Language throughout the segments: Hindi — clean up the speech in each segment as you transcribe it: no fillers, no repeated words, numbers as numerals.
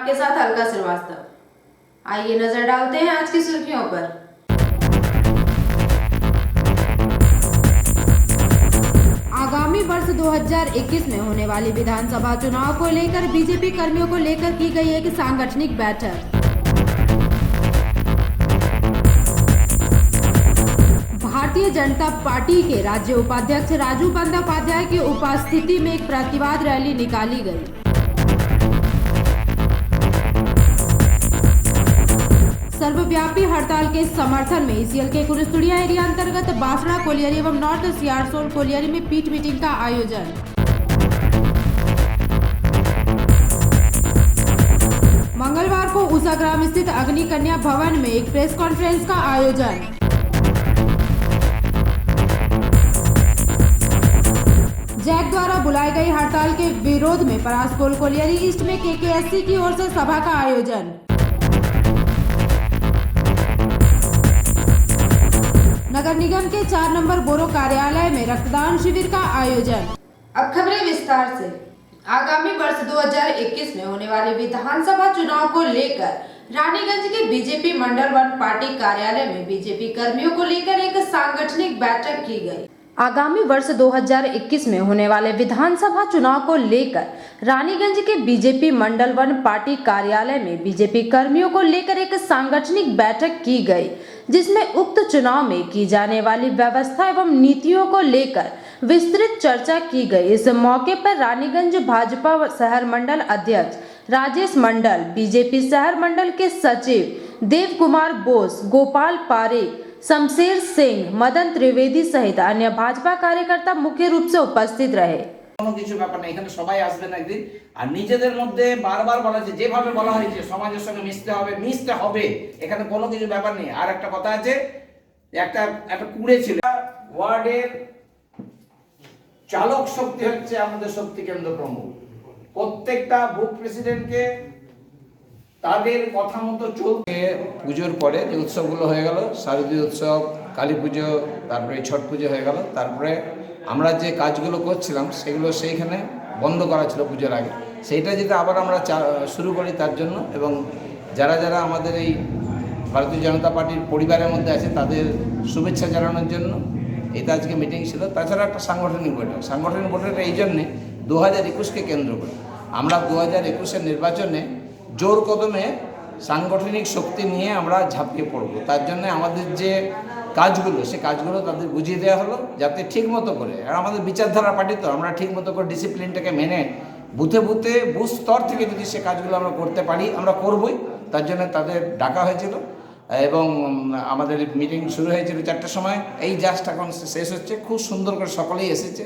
आपके साथ अलका श्रीवास्तव। आइए नजर डालते हैं आज की सुर्खियों पर। आगामी वर्ष 2021 में होने वाली विधानसभा चुनाव को लेकर बीजेपी कर्मियों को लेकर की गई एक सांगठनिक बैठक। भारतीय जनता पार्टी के राज्य उपाध्यक्ष राजू बंदोपाध्याय की उपस्थिति में एक प्रतिवाद रैली निकाली गई। सर्वव्यापी हड़ताल के समर्थन में ईसीएल के कुरुस्तुड़िया एरिया अंतर्गत बासड़ा कोलियरी एवं नॉर्थ सियारसोल कोलियरी में पीट मीटिंग का आयोजन। मंगलवार को उषाग्राम स्थित अग्नि कन्या भवन में एक प्रेस कॉन्फ्रेंस का आयोजन। जैक द्वारा बुलाई गई हड़ताल के विरोध में परासकोल कोलियरी ईस्ट में केकेएससी की ओर से सभा का आयोजन। नगर निगम के 4 नंबर बोरो कार्यालय में रक्तदान शिविर का आयोजन। अब खबरें विस्तार से। आगामी वर्ष 2021 में होने वाले विधानसभा चुनाव को लेकर रानीगंज के बीजेपी मंडल 1 पार्टी कार्यालय में बीजेपी कर्मियों को लेकर एक सांगठनिक बैठक की गई। आगामी वर्ष 2021 में होने वाले विधानसभा चुनाव को लेकर रानीगंज के बीजेपी मंडल 1 पार्टी कार्यालय में बीजेपी कर्मियों को लेकर एक सांगठनिक बैठक की गई, जिसमें उक्त चुनाव में की जाने वाली व्यवस्था एवं नीतियों को लेकर विस्तृत चर्चा की गई। इस मौके पर रानीगंज भाजपा शहर मंडल अध्यक्ष राजेश मंडल, बीजेपी शहर मंडल के सचिव देव कुमार बोस, गोपाल पारेख, शमशेर सिंह, मदन त्रिवेदी सहित अन्य भाजपा कार्यकर्ता मुख्य रूप से उपस्थित रहे। কোনো কিছু ব্যাপার না, এখানে সবাই আসবেন একদিন। আর নিজেদের মধ্যে বারবার বলা হচ্ছে, যেভাবে বলা হয়েছে সমাজের সঙ্গে মিশতে হবে, এখানে কোনো কিছু ব্যাপার নেই। আর একটা কথা আছে, একটা কুড়ে ছিল ওয়ার্ডের চালক শক্তি হচ্ছে আমাদের শক্তি কেন্দ্র প্রমুখ। প্রত্যেকটা বুথ প্রেসিডেন্টকে তাদের কথা মতো চলতে। পুজোর পরে যে উৎসবগুলো হয়ে গেল, শারদীয় উৎসব, কালী পুজো, তারপরে ছট পুজো হয়ে গেল, তারপরে আমরা যে কাজগুলো করছিলাম সেগুলো সেইখানে বন্ধ করা ছিল পুজোর আগে, সেইটা যদি আবার আমরা শুরু করি তার জন্য, এবং যারা যারা আমাদের এই ভারতীয় জনতা পার্টির পরিবারের মধ্যে আছে তাদের শুভেচ্ছা জানানোর জন্য এটা আজকে মিটিং ছিল। তাছাড়া একটা সাংগঠনিক বৈঠক এই জন্যে 2021কে কেন্দ্র করে আমরা 2021-এর নির্বাচনে জোর কদমে সাংগঠনিক শক্তি নিয়ে আমরা ঝাঁপিয়ে পড়ব। তার জন্য আমাদের যে কাজগুলো, সে কাজগুলো তাদের বুঝিয়ে দেওয়া হলো, যাতে ঠিক মতো করে, আর আমাদের বিচারধারা পার্টি তো আমরা ঠিক মতো করে ডিসিপ্লিনটাকে মেনে বুথে বুথ স্তর থেকে যদি সে কাজগুলো আমরা করতে পারি, আমরা করবই। তার জন্য তাদের ডাকা হয়েছিল এবং আমাদের মিটিং শুরু হয়েছিল 4টার সময়। এই জাস্ট এখন শেষ হচ্ছে। খুব সুন্দর করে সকলেই এসেছে।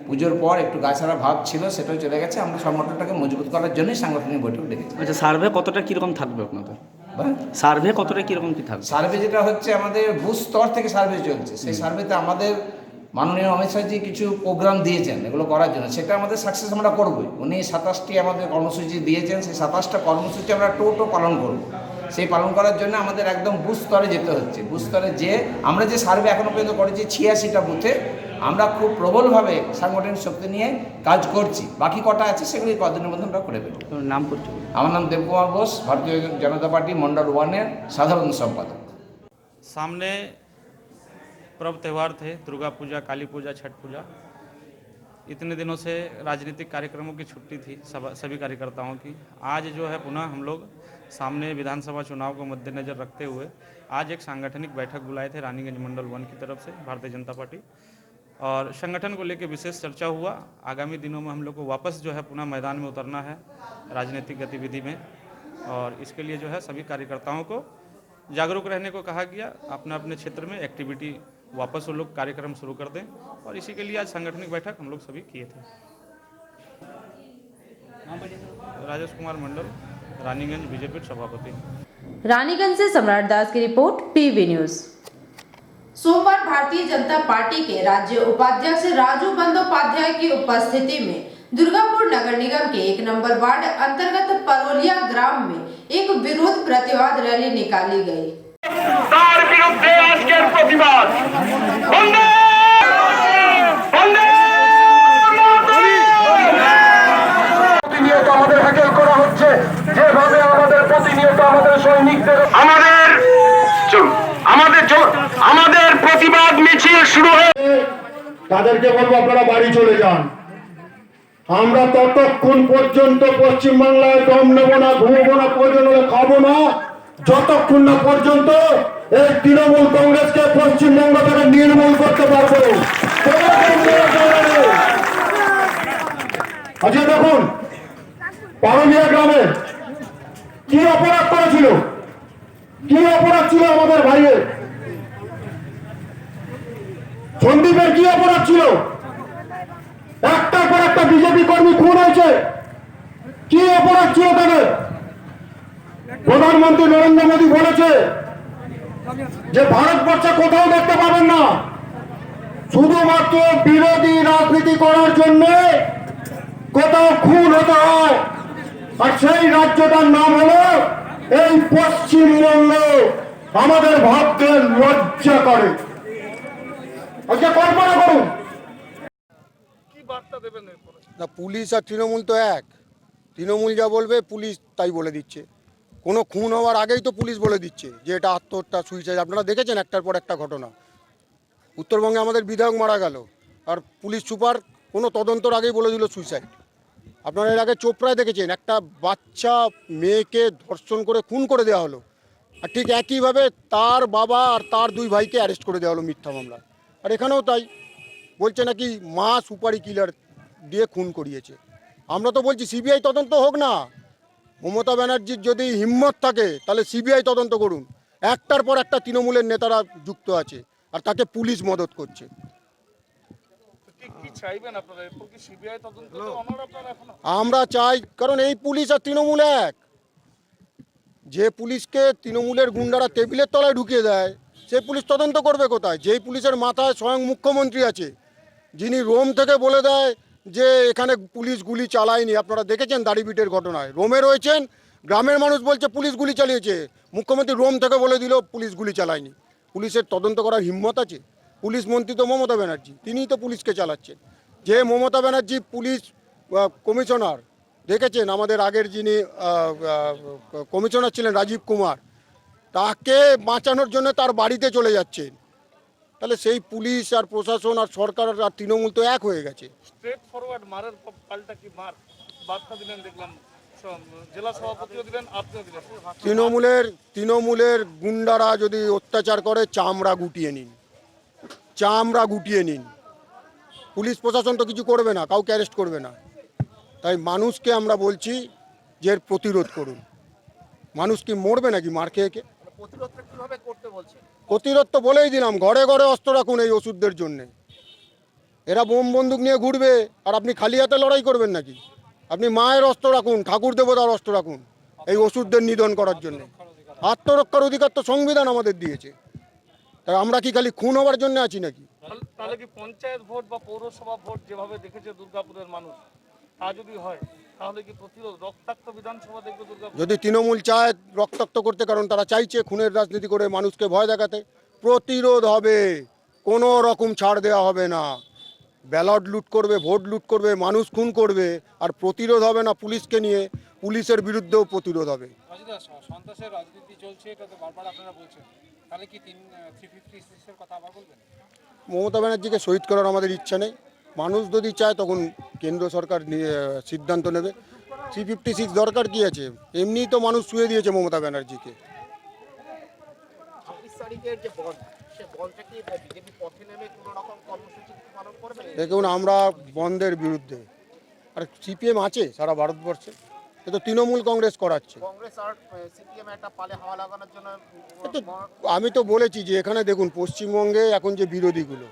পুজোর পর একটু গাছাড়া ভাব ছিল, সেটাও চলে গেছে। আমরা সংগঠনটাকে মজবুত করার জন্যই সাংগঠনিক বৈঠক ডেকেছি। আচ্ছা, সার্ভে কতটা কীরকম থাকবে আপনাদের? সার্ভে কতটা কীরকম কী থাকবে? সার্ভে যেটা হচ্ছে আমাদের বুথ স্তর থেকে সার্ভে চলছে, সেই সার্ভেতে আমাদের মাননীয় অমিত শাহজি কিছু প্রোগ্রাম দিয়েছেন এগুলো করার জন্য, সেটা আমাদের সাকসেস আমরা করবই। উনি 27টি আমাদের কর্মসূচি দিয়েছেন, সেই 27টা কর্মসূচি আমরা টোটো পালন করব। সেই পালন করার জন্য আমাদের একদম বুথ স্তরে যেতে হচ্ছে। বুথ স্তরে যে আমরা যে সার্ভে এখনও পর্যন্ত করেছি 86টা বুথে, আমরা খুব প্রবলভাবে সাংগঠনিক শক্তি নিয়ে কাজ করছি। বাকি কটা আছে সেগুলি কদিনের মধ্যে আমরা করে ফেলব। নাম করছি, আমার নাম দেবকুমার বোস, ভারতীয় জনতা পার্টি मंडल 1-এর সাধারণ সম্পাদক। सामने पर्व त्यौहार थे, दुर्गा पूजा, काली पूजा, छठ पूजा। इतने दिनों से राजनीतिक कार्यक्रमों की छुट्टी थी सभी कार्यकर्ताओं की। आज जो है पुनः हम लोग सामने विधानसभा चुनाव को मद्देनज़र रखते हुए आज एक सांगठनिक बैठक बुलाए थे रानीगंज मंडल 1 की तरफ से भारतीय जनता पार्टी, और संगठन को लेकर विशेष चर्चा हुआ। आगामी दिनों में हम लोग को वापस जो है पुनः मैदान में उतरना है राजनीतिक गतिविधि में, और इसके लिए जो है सभी कार्यकर्ताओं को जागरूक रहने को कहा गया। अपने अपने क्षेत्र में एक्टिविटी वापस वो लोग कार्यक्रम शुरू कर दें, और इसी के लिए आज सांगठनिक बैठक हम लोग सभी किए थे। राजेश कुमार मंडल, रानीगंज बीजेपी सभापति। रानीगंज से सम्राट दास की रिपोर्ट, पीवी न्यूज। सोमवार भारतीय जनता पार्टी के राज्य उपाध्यक्ष राजू बंदोपाध्याय की उपस्थिति में दुर्गापुर नगर निगम के 1 नंबर वार्ड अंतर्गत परोलिया ग्राम में एक विरोध प्रतिवाद रैली निकाली गई। তার বিরুদ্ধে আজকের প্রতিবাদ। বন্দে বন্দে প্রতিনিয়ত আমাদের হ্যাকেল করা হচ্ছে, যেভাবে সৈনিকদের আমাদের প্রতিবাদ মিছিল শুরু হয়ে তাদেরকে বলবো আপনারা বাড়ি চলে যান। আমরা ততক্ষণ পর্যন্ত পশ্চিমবাংলায় দম নেব না, ঘুমবো না, প্রয়োজন হলে খাবো না, যতক্ষণ না পর্যন্ত এই তৃণমূল কংগ্রেসকে পশ্চিমবঙ্গ থেকে নির্মূল করতে পারবো। আচ্ছা দেখুন, পারমিয়া গ্রামে কি অপরাধ করেছিল, কি অপরাধ ছিল আমাদের ভাইয়ের? সন্দীপের কি অপরাধ ছিল? একটার পর একটা বিজেপি কর্মী খুন হয়েছে। কি অপরাধ ছিল তাদের? প্রধানমন্ত্রী নরেন্দ্র মোদী বলেছে যে ভারতবর্ষে কোথাও দেখতে পাবেন না, শুধুমাত্র বিরোধী রাজনীতি করার জন্য কোথাও খুন হতে হয়, আর সেই রাজ্যটার নাম হলো এই পশ্চিমবঙ্গ। আমাদের ভাবতে লজ্জা করে। আজকে কল্পনা করুন, না পুলিশ আর তৃণমূল তো এক। তৃণমূল যা বলবে পুলিশ তাই বলে দিচ্ছে। কোনো খুন হওয়ার আগেই তো পুলিশ বলে দিচ্ছে যে এটা আত্মহত্যা, সুইসাইড। আপনারা দেখেছেন একটার পর একটা ঘটনা। উত্তরবঙ্গে আমাদের বিধায়ক মারা গেল, আর পুলিশ সুপার কোনো তদন্তর আগেই বলে দিল সুইসাইড। আপনারা এর আগে চোপড়ায় দেখেছেন একটা বাচ্চা মেয়েকে ধর্ষণ করে খুন করে দেওয়া হলো, আর ঠিক একইভাবে তার বাবা আর তার দুই ভাইকে অ্যারেস্ট করে দেওয়া হলো মিথ্যা মামলা। আর এখানেও তাই বলছে নাকি মা সুপারি কিলার দিয়ে খুন করিয়েছে। আমরা তো বলছি সিবিআই তদন্ত হোক না। মমতা ব্যানার্জির যদি হিম্মত থাকে তাহলে সিবিআই তদন্ত করুন। একটার পর একটা তৃণমূলের নেতারা যুক্ত আছে, আর তাকে পুলিশ মদত করছে। আমরা চাই, কারণ এই পুলিশ আর তৃণমূল এক। যে পুলিশকে তৃণমূলের গুন্ডারা টেবিলের তলায় ঢুকিয়ে দেয়, সেই পুলিশ তদন্ত করবে কোথায়? যেই পুলিশের মাথায় স্বয়ং মুখ্যমন্ত্রী আছে, যিনি রোম থেকে বলে দেয় যে এখানে পুলিশ গুলি চালায়নি। আপনারা দেখেছেন দাড়িভিটের ঘটনায়, রোমে রয়েছেন, গ্রামের মানুষ বলছে পুলিশ গুলি চালিয়েছে, মুখ্যমন্ত্রী রোম থেকে বলে দিল পুলিশ গুলি চালায়নি। পুলিশের তদন্ত করার হিম্মত আছে? পুলিশ মন্ত্রী তো মমতা ব্যানার্জি, তিনিই তো পুলিশকে চালাচ্ছেন। যে মমতা ব্যানার্জি পুলিশ কমিশনার, দেখেছেন আমাদের আগের যিনি কমিশনার ছিলেন রাজীব কুমার, তাকে বাঁচানোর জন্য তার বাড়িতে চলে যাচ্ছেন। তাহলে সেই পুলিশ আর প্রশাসন আর সরকার আর তৃণমূল তো এক হয়ে গেছে। স্ট্রেট ফরওয়ার্ড মারের পাল্টা কি মার বার্তা দিলেন দেখলাম, জেলা সভাপতিও দিলেন, আপনিও দিলেন। তৃণমূলের গুন্ডারা যদি অত্যাচার করে চামড়া গুটিয়ে নিন, চামড়া গুটিয়ে নিন। পুলিশ প্রশাসন তো কিছু করবে না, কাউকে অ্যারেস্ট করবে না। তাই মানুষকে আমরা বলছি যে এর প্রতিরোধ করুন। মানুষ কি মরবে নাকি মার খেয়ে? প্রতিরোধ তো বলেই দিলাম, ঘরে ঘরে অস্ত্র রাখুন এই ওষুধদের জন্যে। এরা বোম বন্দুক নিয়ে ঘুরবে, আর আপনি খালি হাতে লড়াই করবেন নাকি? আপনি মায়ের অস্ত্র রাখুন, ঠাকুর দেবতার অস্ত্র রাখুন এই ওষুধদের নিধন করার জন্য। আত্মরক্ষার অধিকার তো সংবিধান আমাদের দিয়েছে। তাই আমরা কি খালি খুন হওয়ার জন্য আছি নাকি? তাহলে কি পঞ্চায়েত ভোট বা পৌরসভা ভোট যেভাবে দেখেছে দুর্গাপুরের মানুষ, তা যদি হয় তাহলে কি প্রতিরোধ রক্তাক্ত বিধানসভা দেখবে দুর্গাপুর? যদি তৃণমূল চায় রক্তাক্ত করতে, কারণ তারা চাইছে খুনের রাজনীতি করে মানুষকে ভয় দেখাতে, প্রতিরোধ হবে, কোনো রকম ছাড় দেওয়া হবে না। ব্যালট লুট করবে, ভোট লুট করবে, মানুষ খুন করবে, আর প্রতিরোধ হবে না পুলিশকে নিয়ে। পুলিশের বিরুদ্ধেও প্রতিরোধ হবে। সন্ত্রাসের রাজনীতি চলছে, এটা তো বারবার আপনারা বলছেন, তাহলে কি 356 এর কথা আবার বলবেন? মমতা ব্যানার্জিকে শহীদ করার আমাদের ইচ্ছা নেই। মানুষ যদি চায় তখন কেন্দ্র সরকার সিদ্ধান্ত নেবে। 356 দরকার কি আছে? এমনিই তো মানুষ শুয়ে দিয়েছে মমতা ব্যানার্জিকে। দেখুন, আমরা বন্ধের বিরুদ্ধে, আর সিপিএম আছে সারা ভারতবর্ষে, এ তো তৃণমূল কংগ্রেস করাচ্ছে। আমি তো বলেছি যে এখানে দেখুন পশ্চিমবঙ্গে এখন যে বিরোধীগুলো,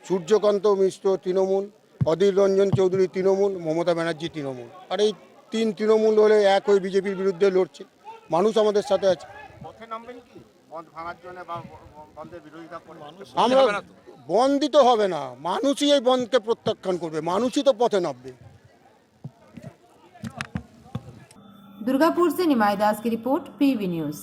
সূর্যকান্ত মিশ্র তৃণমূল, অধীর রঞ্জন চৌধুরী তৃণমূল, মমতা ব্যানার্জি তৃণমূল, আর এই তিন তৃণমূল হলে এক হয়ে বিজেপির বিরুদ্ধে লড়ছে। মানুষ আমাদের সাথে আছে। আমরা বন্ধ দিতে হবে না, মানুষই এই বন্ধকে প্রত্যাখ্যান করবে, মানুষই তো পথে নামবে। दुर्गापुर से निमाई दास की रिपोर्ट, पीवी न्यूज।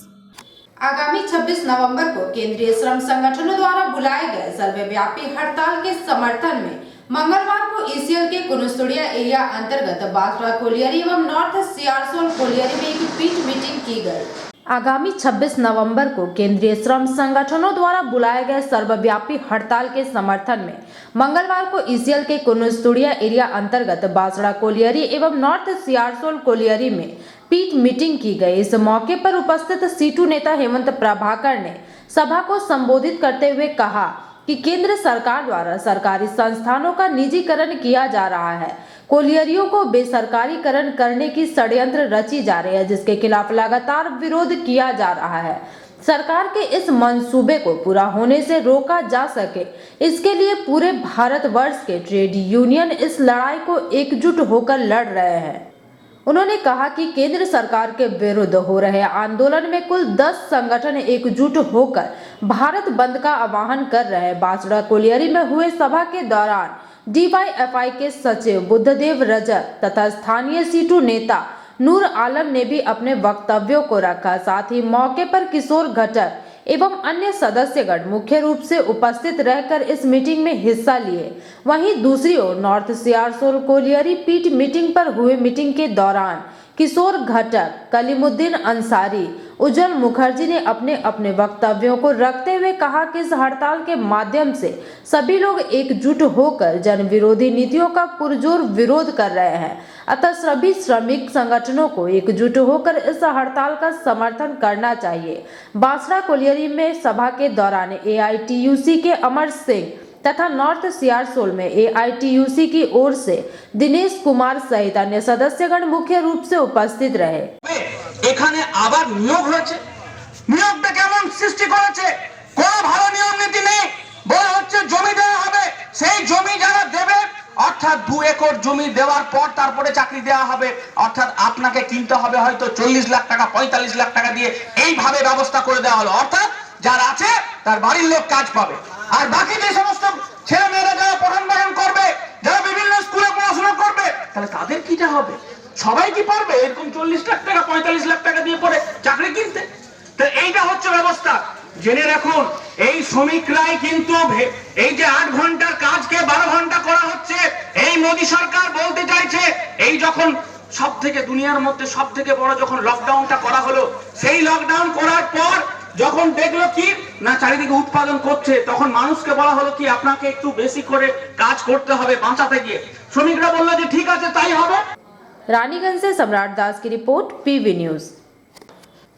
आगामी 26 नवंबर को केंद्रीय श्रम संगठनों द्वारा बुलाए गए सर्वव्यापी हड़ताल के समर्थन में मंगलवार को ईसीएल के कुनुस्तुड़िया एरिया अंतर्गत बासरा कोलियरी एवं नॉर्थ सियारसोल कोलियरी में एक पीट मीटिंग की गई। आगामी 26 नवंबर को केंद्रीय श्रम संगठनों द्वारा बुलाए गए सर्वव्यापी हड़ताल के समर्थन में मंगलवार को ईसीएल के कुनुस्तुड़िया एरिया अंतर्गत बासड़ा कोलियरी एवं नॉर्थ सियारसोल कोलियरी में पीट मीटिंग की गई। इस मौके पर उपस्थित सीटू नेता हेमंत प्रभाकर ने सभा को संबोधित करते हुए कहा कि केंद्र सरकार द्वारा सरकारी संस्थानों का निजीकरण किया जा रहा है। कोलियरियों को बेसरकारीकरण करने की षड्यंत्र रची जा रही है, जिसके खिलाफ लगातार विरोध किया जा रहा है। सरकार के इस मंसूबे को पूरा होने से रोका जा सके, इसके लिए पूरे भारतवर्ष के ट्रेड यूनियन इस लड़ाई को एकजुट होकर लड़ रहे हैं। उन्होंने कहा कि केंद्र सरकार के विरुद्ध हो रहे आंदोलन में कुल 10 संगठन एकजुट होकर भारत बंद का आह्वान कर रहे हैं। बासड़ा कोलियरी में हुए सभा के दौरान डीवाईएफआई के सचिव बुद्धदेव रजक तथा स्थानीय सीटू नेता नूर आलम ने भी अपने वक्तव्यों को रखा। साथ ही मौके पर किशोर घटक एवं अन्य सदस्यगण मुख्य रूप से उपस्थित रहकर इस मीटिंग में हिस्सा लिए। वहीं दूसरी ओर नॉर्थ सियारसोल कोलियरी पीट मीटिंग पर हुए मीटिंग के दौरान किशोर घटक, कलीमुद्दीन अंसारी, उज्जवल मुखर्जी ने अपने अपने वक्तव्यों को रखते हुए कहा कि इस हड़ताल के माध्यम से सभी लोग एकजुट होकर जन विरोधी नीतियों का पुरजोर विरोध कर रहे हैं। अतः सभी श्रमिक संगठनों को एकजुट होकर इस हड़ताल का समर्थन करना चाहिए। बासड़ा कोलियरी में सभा के दौरान एआईटीयूसी के अमर सिंह तथा नॉर्थ सियारसोल में एआईटीयूसी की ओर से दिनेश कुमार सहित अन्य सदस्यगण मुख्य रूप से उपस्थित रहे। এখানে আবার নিয়োগ হয়েছে, নিয়োগটা কেমন সৃষ্টি করেছে? কোনো ভালো নিয়ম নীতি নেই। বলা হচ্ছে জমি দেওয়া হবে, সেই জমি যারা দেবে অর্থাৎ 2 একর জমি দেওয়ার পর তারপরে চাকরি দেওয়া হবে, অর্থাৎ আপনাকে কিনতে হবে হয়তো 40 লাখ টাকা 45 লাখ টাকা দিয়ে, এইভাবে ব্যবস্থা করে দেওয়া হলো। অর্থাৎ যারা আছে তার বাড়ির লোক কাজ পাবে, আর বাকি যে সমস্ত ছেলে মেয়েরা যারা পঠন পাঠন করবে, যারা বিভিন্ন স্কুলে পড়াশোনা করবে, তাহলে তাদের কিটা হবে? সবাই কি পারবে এরকম 40 লাখ টাকা 45 লাখ টাকা দিয়ে পরে চাকরি কিনতে? তো এইটা হচ্ছে ব্যবস্থা। জেনে রাখুন, এই শ্রমিকরাই কিন্তু এই যে 8 ঘন্টার কাজকে 12 ঘন্টা করা হচ্ছে, এই মোদী সরকার বলতে চাইছে এই যখন সবথেকে দুনিয়ার মধ্যে সবথেকে বড় যখন লকডাউনটা করা হলো, সেই লকডাউন করার পর যখন দেখলো কি না চারিদিকে উৎপাদন করছে, তখন মানুষকে বলা হলো কি আপনাকে একটু বেশি করে কাজ করতে হবে বাঁচাতে গিয়ে। শ্রমিকরা বললো যে ঠিক আছে তাই হবে। रानीगंज से सम्राट दास की रिपोर्ट, पीवी न्यूज।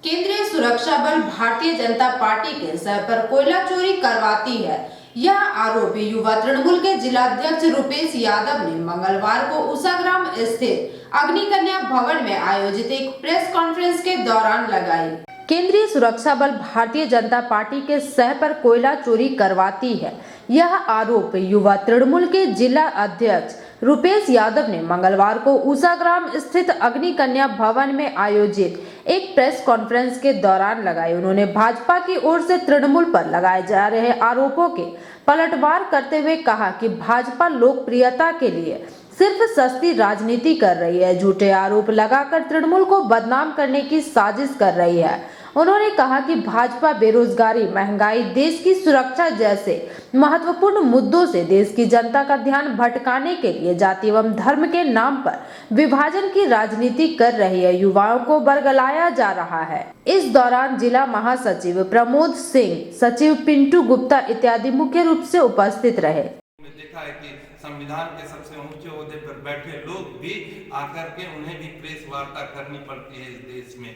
केंद्रीय सुरक्षा बल भारतीय जनता पार्टी के सर पर कोयला चोरी करवाती है, यह आरोप युवा तृणमूल के जिलाध्यक्ष रुपेश यादव ने मंगलवार को उषाग्राम स्थित अग्निकन्या भवन में आयोजित एक प्रेस कॉन्फ्रेंस के दौरान लगाई। केंद्रीय सुरक्षा बल भारतीय जनता पार्टी के सह पर कोयला चोरी करवाती है, यह आरोप युवा तृणमूल के जिला अध्यक्ष रुपेश यादव ने मंगलवार को उषाग्राम स्थित अग्निकन्या भवन में आयोजित एक प्रेस कॉन्फ्रेंस के दौरान लगाई। उन्होंने भाजपा की ओर से तृणमूल पर लगाए जा रहे आरोपों के पलटवार करते हुए कहा कि भाजपा लोकप्रियता के लिए सिर्फ सस्ती राजनीति कर रही है, झूठे आरोप लगाकर तृणमूल को बदनाम करने की साजिश कर रही है। उन्होंने कहा कि भाजपा बेरोजगारी, महंगाई, देश की सुरक्षा जैसे महत्वपूर्ण मुद्दों से देश की जनता का ध्यान भटकाने के लिए जाति एवं धर्म के नाम पर विभाजन की राजनीति कर रही है, युवाओं को बरगलाया जा रहा है। इस दौरान जिला महासचिव प्रमोद सिंह, सचिव पिंटू गुप्ता इत्यादि मुख्य रूप से उपस्थित रहे। देखा है कि संविधान के सबसे ऊंचे ओहदे पर बैठे लोग भी आकर के उन्हें भी प्रेस वार्ता करनी पड़ती है इस देश में।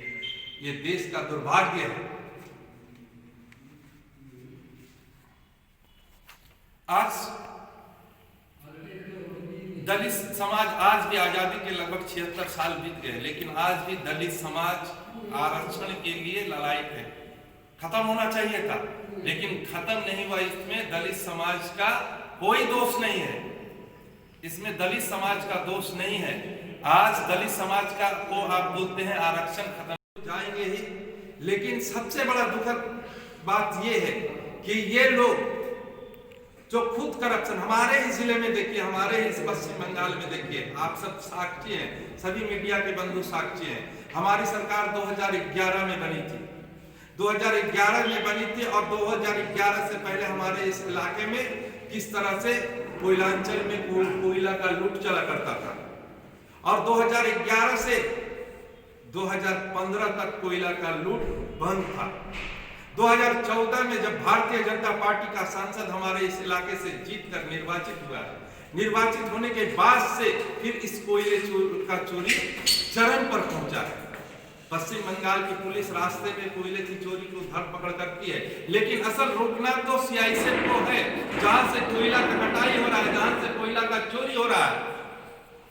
ये देश का दुर्भाग्य है। आज दलित समाज, आज भी आजादी के लगभग 76 साल बीत गए, लेकिन आज भी दलित समाज आरक्षण के लिए ललायत है। खत्म होना चाहिए था, लेकिन खत्म नहीं हुआ। इसमें दलित समाज का कोई दोष नहीं है, इसमें दलित समाज का दोष नहीं है। आज दलित समाज का को आप बोलते हैं आरक्षण खत्म जाएंगे ही, लेकिन सबसे बड़ा दुखद बात यह है कि ये लोग जो खुद करप्शन, हमारे ही जिले में देखिए, हमारे ही पश्चिम बंगाल में देखिए, आप सब साक्षी हैं, सभी मीडिया के बंधु साक्षी हैं। हमारी सरकार 2011 में बनी थी, 2011 में बनी थी, और 2011 से पहले हमारे इस इलाके में किस तरह से कोयलांचल में कोयला का लूट चला करता था, और 2011 से 2015 तक कोयला का लूट बंद था। 2014 में जब भारतीय जनता पार्टी का सांसद हमारे इस इलाके से जीतकर निर्वाचित हुआ, निर्वाचित होने के बाद से फिर इस कोयले का चोरी चरम पर पहुंचा है। पश्चिम बंगाल की पुलिस रास्ते में कोयले की चोरी को धरपकड़ करती है, लेकिन असल रोकना तो सीआईएसएफ को है, जहां से कोयला का कटाई हो रहा है, जहां से कोयला का चोरी हो रहा है।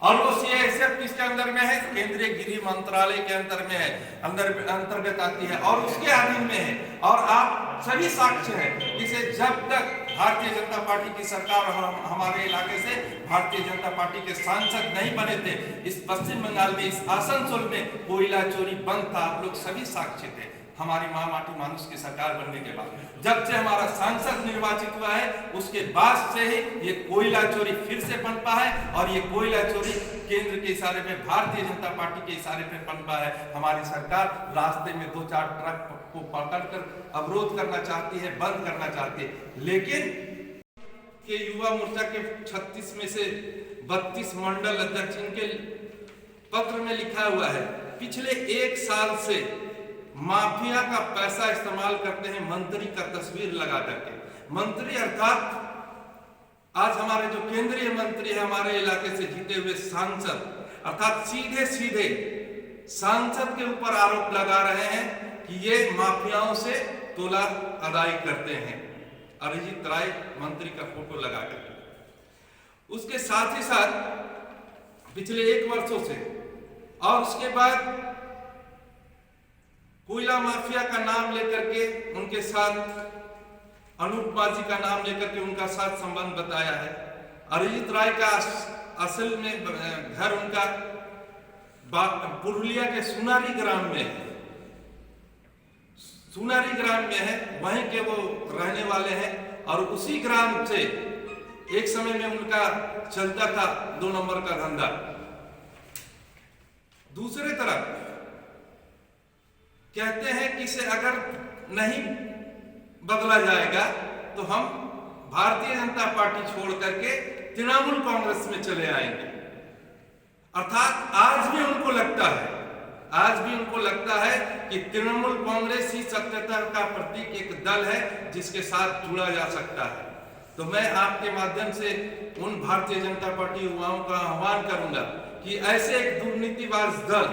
और वो सीआईएसएफ किसके अंदर में है? केंद्रीय गृह मंत्रालय के अंदर में है, अंतर्गत आती है और उसके अधीन में है। और आप सभी साक्ष्य हैं, इसे जब तक भारतीय जनता पार्टी की सरकार और हमारे इलाके से भारतीय जनता पार्टी के सांसद नहीं बने थे, इस पश्चिम बंगाल में, इस आसनसोल में कोयला चोरी बंद था। आप लोग सभी साक्ष्य थे। हमारी मां माटी मानुष की सरकार बनने के बाद, जब से हमारा सांसद निर्वाचित हुआ है, उसके बाद से ही ये कोयला चोरी फिर से पनपा है। और ये कोयला चोरी केंद्र के इशारे पे, भारतीय जनता पार्टी के इशारे पे पनपा है। हमारी सरकार रास्ते में 2-4 ट्रक को पकड़कर अवरोध करना चाहती है, बंद करना चाहती है। लेकिन के युवा मोर्चा के 36 में से 32 मंडल अध्यक्ष, इनके पत्र में लिखा हुआ है, पिछले 1 साल से माफिया का पैसा इस्तेमाल करते हैं मंत्री का तस्वीर लगा करके। मंत्री अर्थात आज हमारे जो केंद्रीय मंत्री है, हमारे इलाके से जीते हुए सांसद, अर्थात सीधे सीधे सांसद के ऊपर आरोप लगा रहे हैं कि ये माफियाओं से तोला अदाई करते हैं। अरिजीत राय मंत्री का फोटो लगा करके, उसके साथ ही साथ पिछले 1 वर्षों से, और उसके बाद कोयला माफिया का नाम लेकर के उनके साथ, अनूप माझी का नाम लेकर के उनका साथ संबंध बताया है। अरिजीत राय का असल में घर उनका पुरुलिया के सुनारी ग्राम में है, सुनारी ग्राम में है, वहीं के वो रहने वाले हैं। और उसी ग्राम से एक समय में उनका चलता था 2 नंबर का धंधा। दूसरे तरफ कहते हैं कि इसे अगर नहीं बदला जाएगा तो हम भारतीय जनता पार्टी छोड़ करके तृणमूल कांग्रेस में चले आएंगे। अर्थात आज भी उनको लगता है कि तृणमूल कांग्रेस ही सत्यता का प्रतीक, एक दल है जिसके साथ जुड़ा जा सकता है। तो मैं आपके माध्यम से उन भारतीय जनता पार्टी युवाओं का आह्वान करूंगा कि ऐसे एक दुर्नीतिबाज दल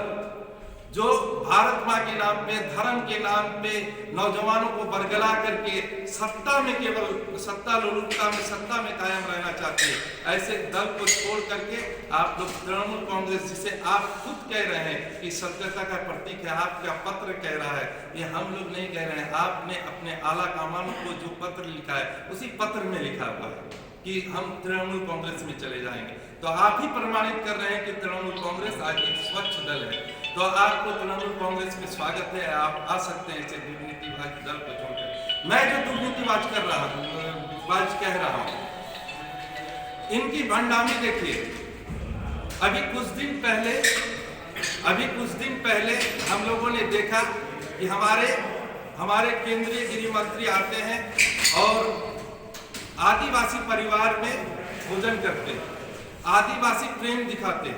जो भारत मां के नाम पे, धर्म के नाम पे नौजवानों को बरगला करके सत्ता में, केवल सत्ता लोलुपता में, सत्ता में कायम रहना चाहते हैं, ऐसे दल को छोड़ करके आप लोग तृणमूल कांग्रेस, जिसे आप खुद कह रहे हैं कि सत्यता का प्रतीक है, आपका पत्र कह रहा है, ये हम लोग नहीं कह रहे हैं, आपने अपने आला कमान को जो पत्र लिखा है उसी पत्र में लिखा हुआ है कि हम तृणमूल कांग्रेस में चले जाएंगे। तो आप ही प्रमाणित कर रहे हैं कि तृणमूल कांग्रेस आज एक स्वच्छ दल है। तो आपको तृणमूल कांग्रेस में स्वागत है, आप आ सकते हैं इसे दुर्नीतिबाज दल को छोड़कर। मैं जो दुर्नीतिबाज कह रहा हूं, इनकी भंडामी देखिए। अभी कुछ दिन पहले हम लोगों ने देखा कि हमारे केंद्रीय गृह मंत्री आते हैं और आदिवासी परिवार में भोजन करते हैं, आदिवासी प्रेम दिखाते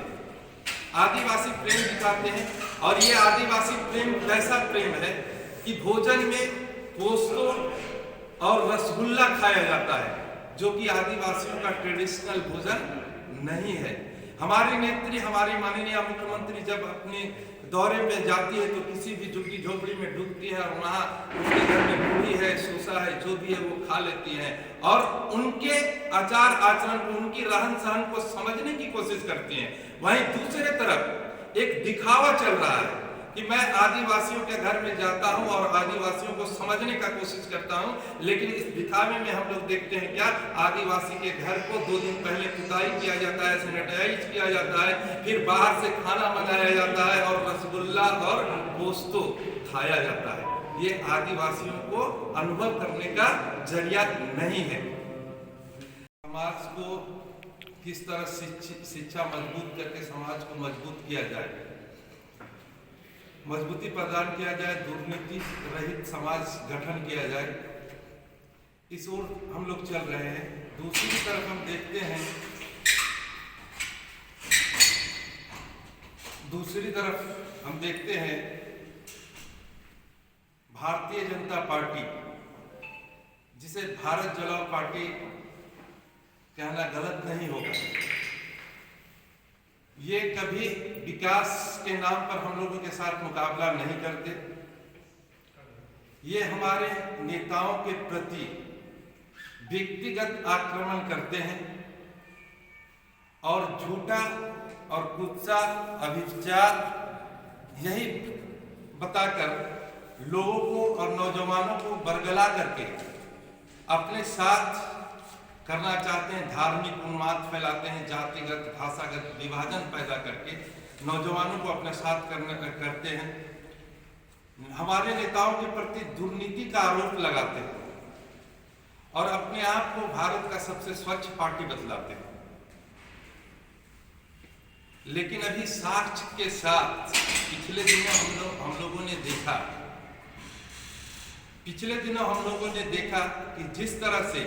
हैं, और ये आदिवासी प्रेम कैसा प्रेम है कि भोजन में पोस्तो और रसगुल्ला खाया जाता है, जो कि आदिवासियों का ट्रेडिशनल भोजन नहीं है। हमारी नेत्री, हमारी माननीय मुख्यमंत्री जब अपने दौरे में जाती है तो किसी भी झुग्गी झोपड़ी में डूबती है और वहाँ उनके घर में पूरी है, सोसा है, जो भी है वो खा लेती हैं और उनके आचार आचरण को, उनकी रहन सहन को समझने की कोशिश करती हैं। वहीं दूसरे तरफ एक दिखावा चल रहा है कि मैं आदिवासियों के घर में जाता हूं और आदिवासियों को समझने का कोशिश करता हूं, लेकिन इस दिखावे में हम लोग देखते हैं क्या, आदिवासी के घर को 2 दिन पहले पुताई किया जाता है, सैनिटाइज किया जाता है, फिर बाहर से खाना मंगाया जाता है और रसगुल्ला और पोस्तो खाया जाता है। ये आदिवासियों को अनुभव करने का जरिया नहीं है। समाज को किस तरह शिक्षा मजबूत करके समाज को मजबूत किया जाए, मजबूती प्रदान किया जाए, दुर्नीति रहित समाज गठन किया जाए, इस ओर हम लोग चल रहे हैं। दूसरी तरफ हम देखते हैं भारतीय जनता पार्टी, जिसे भारत जलाओ पार्टी कहना गलत नहीं होगा, ये कभी विकास के नाम पर हम लोगों के साथ मुकाबला नहीं करते। ये हमारे नेताओं के प्रति व्यक्तिगत आक्रमण करते हैं और झूठा और गुस्सा अभिचार यही बताकर लोगों को और नौजवानों को बरगला करके अपने साथ करना चाहते हैं। धार्मिक उन्माद फैलाते हैं, जातिगत भाषागत विभाजन पैदा करके नौजवानों को अपने साथ करते हैं। हमारे नेताओं के प्रति दुर्नीति का आरोप लगाते हैं और अपने आप को भारत का सबसे स्वच्छ पार्टी बतलाते हैं। लेकिन अभी साक्ष्य के साथ पिछले दिनों हम लोगों ने देखा कि जिस तरह से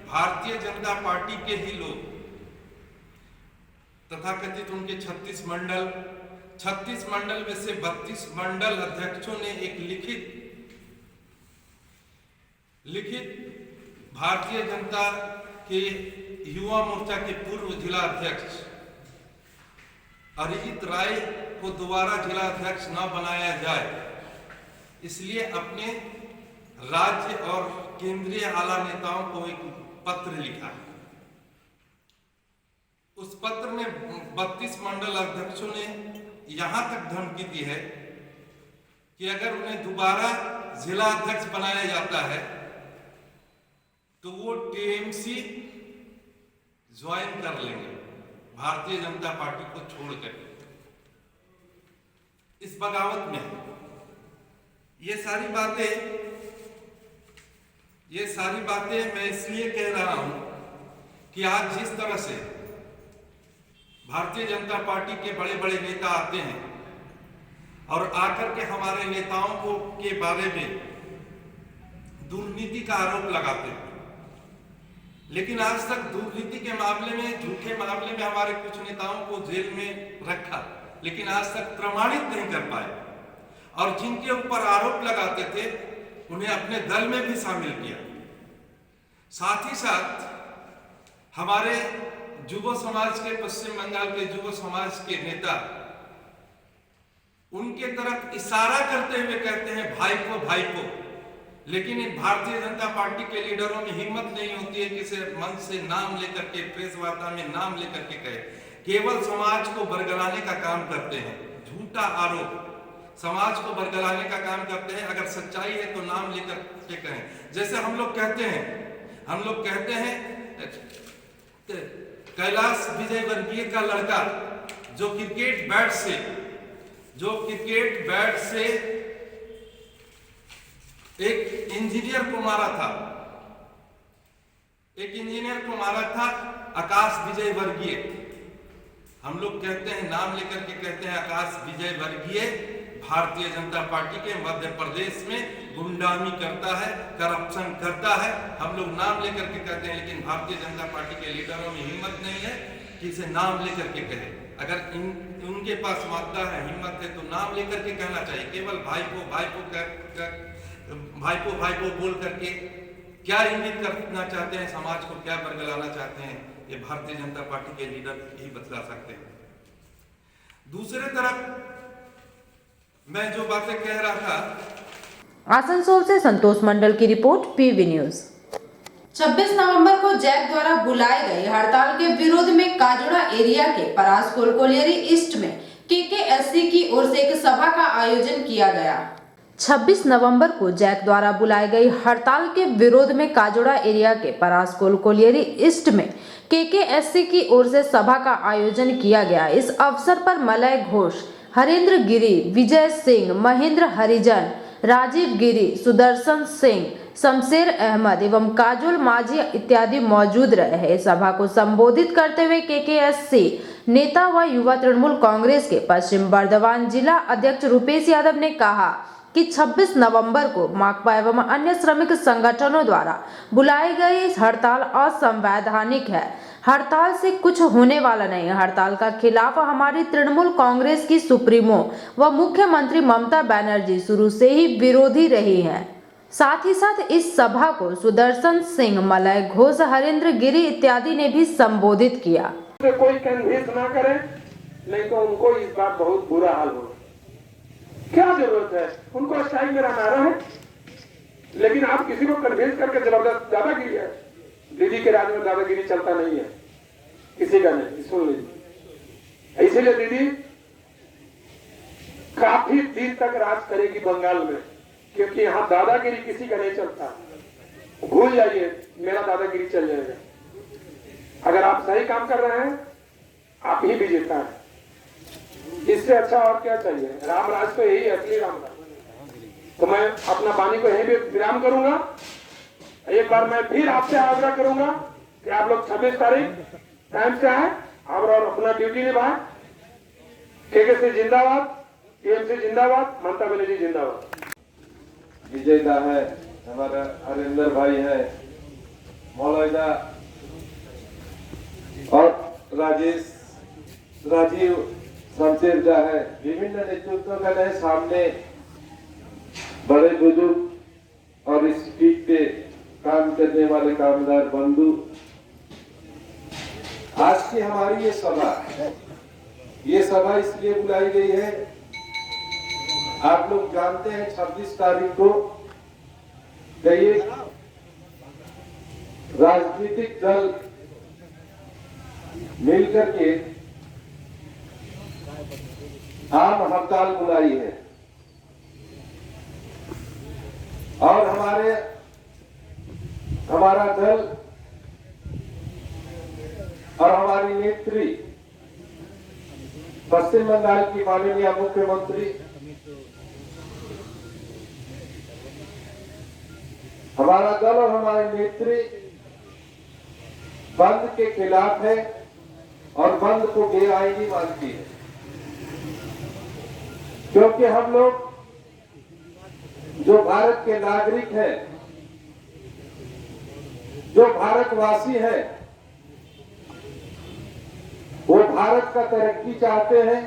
भारतीय जनता पार्टी के ही लोग तथाकथित उनके 36 मंडल में से 32 मंडल अध्यक्षों ने एक लिखित भारतीय जनता के युवा मोर्चा के पूर्व जिला अध्यक्ष अरिजीत राय को दोबारा जिला अध्यक्ष न बनाया जाए, इसलिए अपने राज्य और केंद्रीय आला नेताओं को एक पत्र लिखा है। उस पत्र में 32 मंडल अध्यक्षों ने यहां तक धमकी दी है कि अगर उन्हें दोबारा जिला अध्यक्ष बनाया जाता है तो वो टीएमसी ज्वाइन कर लेंगे, भारतीय जनता पार्टी को छोड़कर। इस बगावत में ये सारी बातें मैं इसलिए कह रहा हूं कि आज जिस तरह से भारतीय जनता पार्टी के बड़े बड़े नेता आते हैं और आकर के हमारे नेताओं को के बारे में दुर्नीति का आरोप लगाते हैं, लेकिन आज तक दुर्नीति के मामले में, झूठे मामले में हमारे कुछ नेताओं को जेल में रखा, लेकिन आज तक प्रमाणित नहीं कर पाए। और जिनके ऊपर आरोप लगाते थे उन्हें अपने दल में भी शामिल किया। साथ ही साथ हमारे युवा समाज के, पश्चिम बंगाल के युवा समाज के नेता उनके तरफ इशारा करते हुए कहते हैं भाईपो, लेकिन इन भारतीय जनता पार्टी के लीडरों में हिम्मत नहीं होती है कि इसे मंच से नाम लेकर के, प्रेस वार्ता में नाम लेकर के कहे। केवल समाज को बरगलाने का काम करते हैं, झूठा आरोप, समाज को बरगलाने का काम करते हैं। अगर सच्चाई है तो नाम लेकर के कहें। जैसे हम लोग कहते हैं कैलाश विजयवर्गीय का लड़का जो क्रिकेट बैट से एक इंजीनियर को मारा था, आकाश विजयवर्गीय। हम लोग कहते हैं, नाम लेकर के कहते हैं आकाश विजयवर्गीय भारतीय जनता पार्टी के मध्य प्रदेश में गुंडामी करता है, करप्शन करता है। हम लोग नाम लेकर के कहते हैं, लेकिन भारतीय जनता पार्टी के लीडरों में हिम्मत नहीं है कि इसे नाम लेकर के कहे। अगर उनके पास मात्रा है, हिम्मत है तो नाम लेकर के कहना चाहिए। केवल भाईपो बोल करके क्या इंगित करना चाहते हैं, समाज को क्या बरगलाना चाहते हैं, ये भारतीय जनता पार्टी के लीडर ही बतला सकते हैं। दूसरे तरफ मैं जो बातें कह रहा था, आसनसोल से संतोष मंडल की रिपोर्ट, पीवी न्यूज। 26 नवंबर को जैक द्वारा बुलाए गए हड़ताल के विरोध में काजोड़ा एरिया के परास कोलियरी ईस्ट में केकेएससी की ओर से एक सभा का आयोजन किया गया। 26 नवंबर को जैक द्वारा बुलाए गई हड़ताल के विरोध में काजोड़ा एरिया के परास कोलियरी ईस्ट में केकेएससी की ओर से सभा का आयोजन किया गया। इस अवसर पर मलय घोष, हरेंद्र गिरी, विजय सिंह, महेंद्र हरिजन, राजीव गिरी, सुदर्शन सिंह, शमशेर अहमद एवं काजोल माझी इत्यादि मौजूद रहे। सभा को संबोधित करते हुए केकेएससी नेता व युवा तृणमूल कांग्रेस के पश्चिम बर्धमान जिला अध्यक्ष रुपेश यादव ने कहा कि 26 नवंबर को माकपा एवं अन्य श्रमिक संगठनों द्वारा बुलाई गई हड़ताल असंवैधानिक है। हड़ताल से कुछ होने वाला नहीं। हड़ताल का खिलाफ हमारी तृणमूल कांग्रेस की सुप्रीमो व मुख्यमंत्री ममता बनर्जी शुरू से ही विरोधी रही हैं। साथ ही साथ इस सभा को सुदर्शन सिंह, मलय घोष, हरेंद्र गिरी इत्यादि ने भी संबोधित किया। कोई कन्विंस ना करे, नहीं तो उनको इस बार बहुत बुरा हाल होगा। क्या जरूरत है, उनको स्ट्राइक में रहना रहे, लेकिन आप किसी को कन्विंस करके जबरदस्त दादागिरी है। दीदी के राज में दादागिरी चलता नहीं है, किसी का नहीं, सुन लीजिए। इसीलिए दीदी काफी दिन तक राज करेगी बंगाल में, क्योंकि यहाँ दादागिरी किसी का नहीं चलता। भूल जाइए, मेरा दादागिरी चल जाएगा। अगर आप सही काम कर रहे हैं, आप ही विजेता है। इससे अच्छा और क्या चाहिए? राम राज तो यही है, असली राम राज। तो मैं अपना वाणी को यही भी विराम करूंगा। एक बार मैं फिर आपसे आग्रह करूंगा कि आप लोग 26 तारीख टाइम से आए और अपना ड्यूटी निभाएं। केकेसी जिंदाबाद, टीएमसी जिंदाबाद, ममता बनर्जी जिंदाबाद। विजय दा है, हमारा हरेंद्र भाई है, मौलाना और राजीव शमशेर दा है। विभिन्न नेतृत्वगण है सामने, बड़े बुजुर्ग और इस पीठ पे काम करने वाले कामदार बंधु। आज की हमारी ये सभा इसलिए बुलाई गई है, आप लोग जानते हैं 26 तारीख को कई राजनीतिक दल मिलकर के आम हड़ताल बुलाई है और हमारा दल और हमारी नेत्री पश्चिम बंगाल की माननीय मुख्यमंत्री, हमारा दल और हमारी नेत्री बंद के खिलाफ है और बंद को बेआईनी मानती है, क्योंकि हम लोग जो भारत के नागरिक हैं, जो भारतवासी हैं, वो भारत का तरक्की चाहते हैं।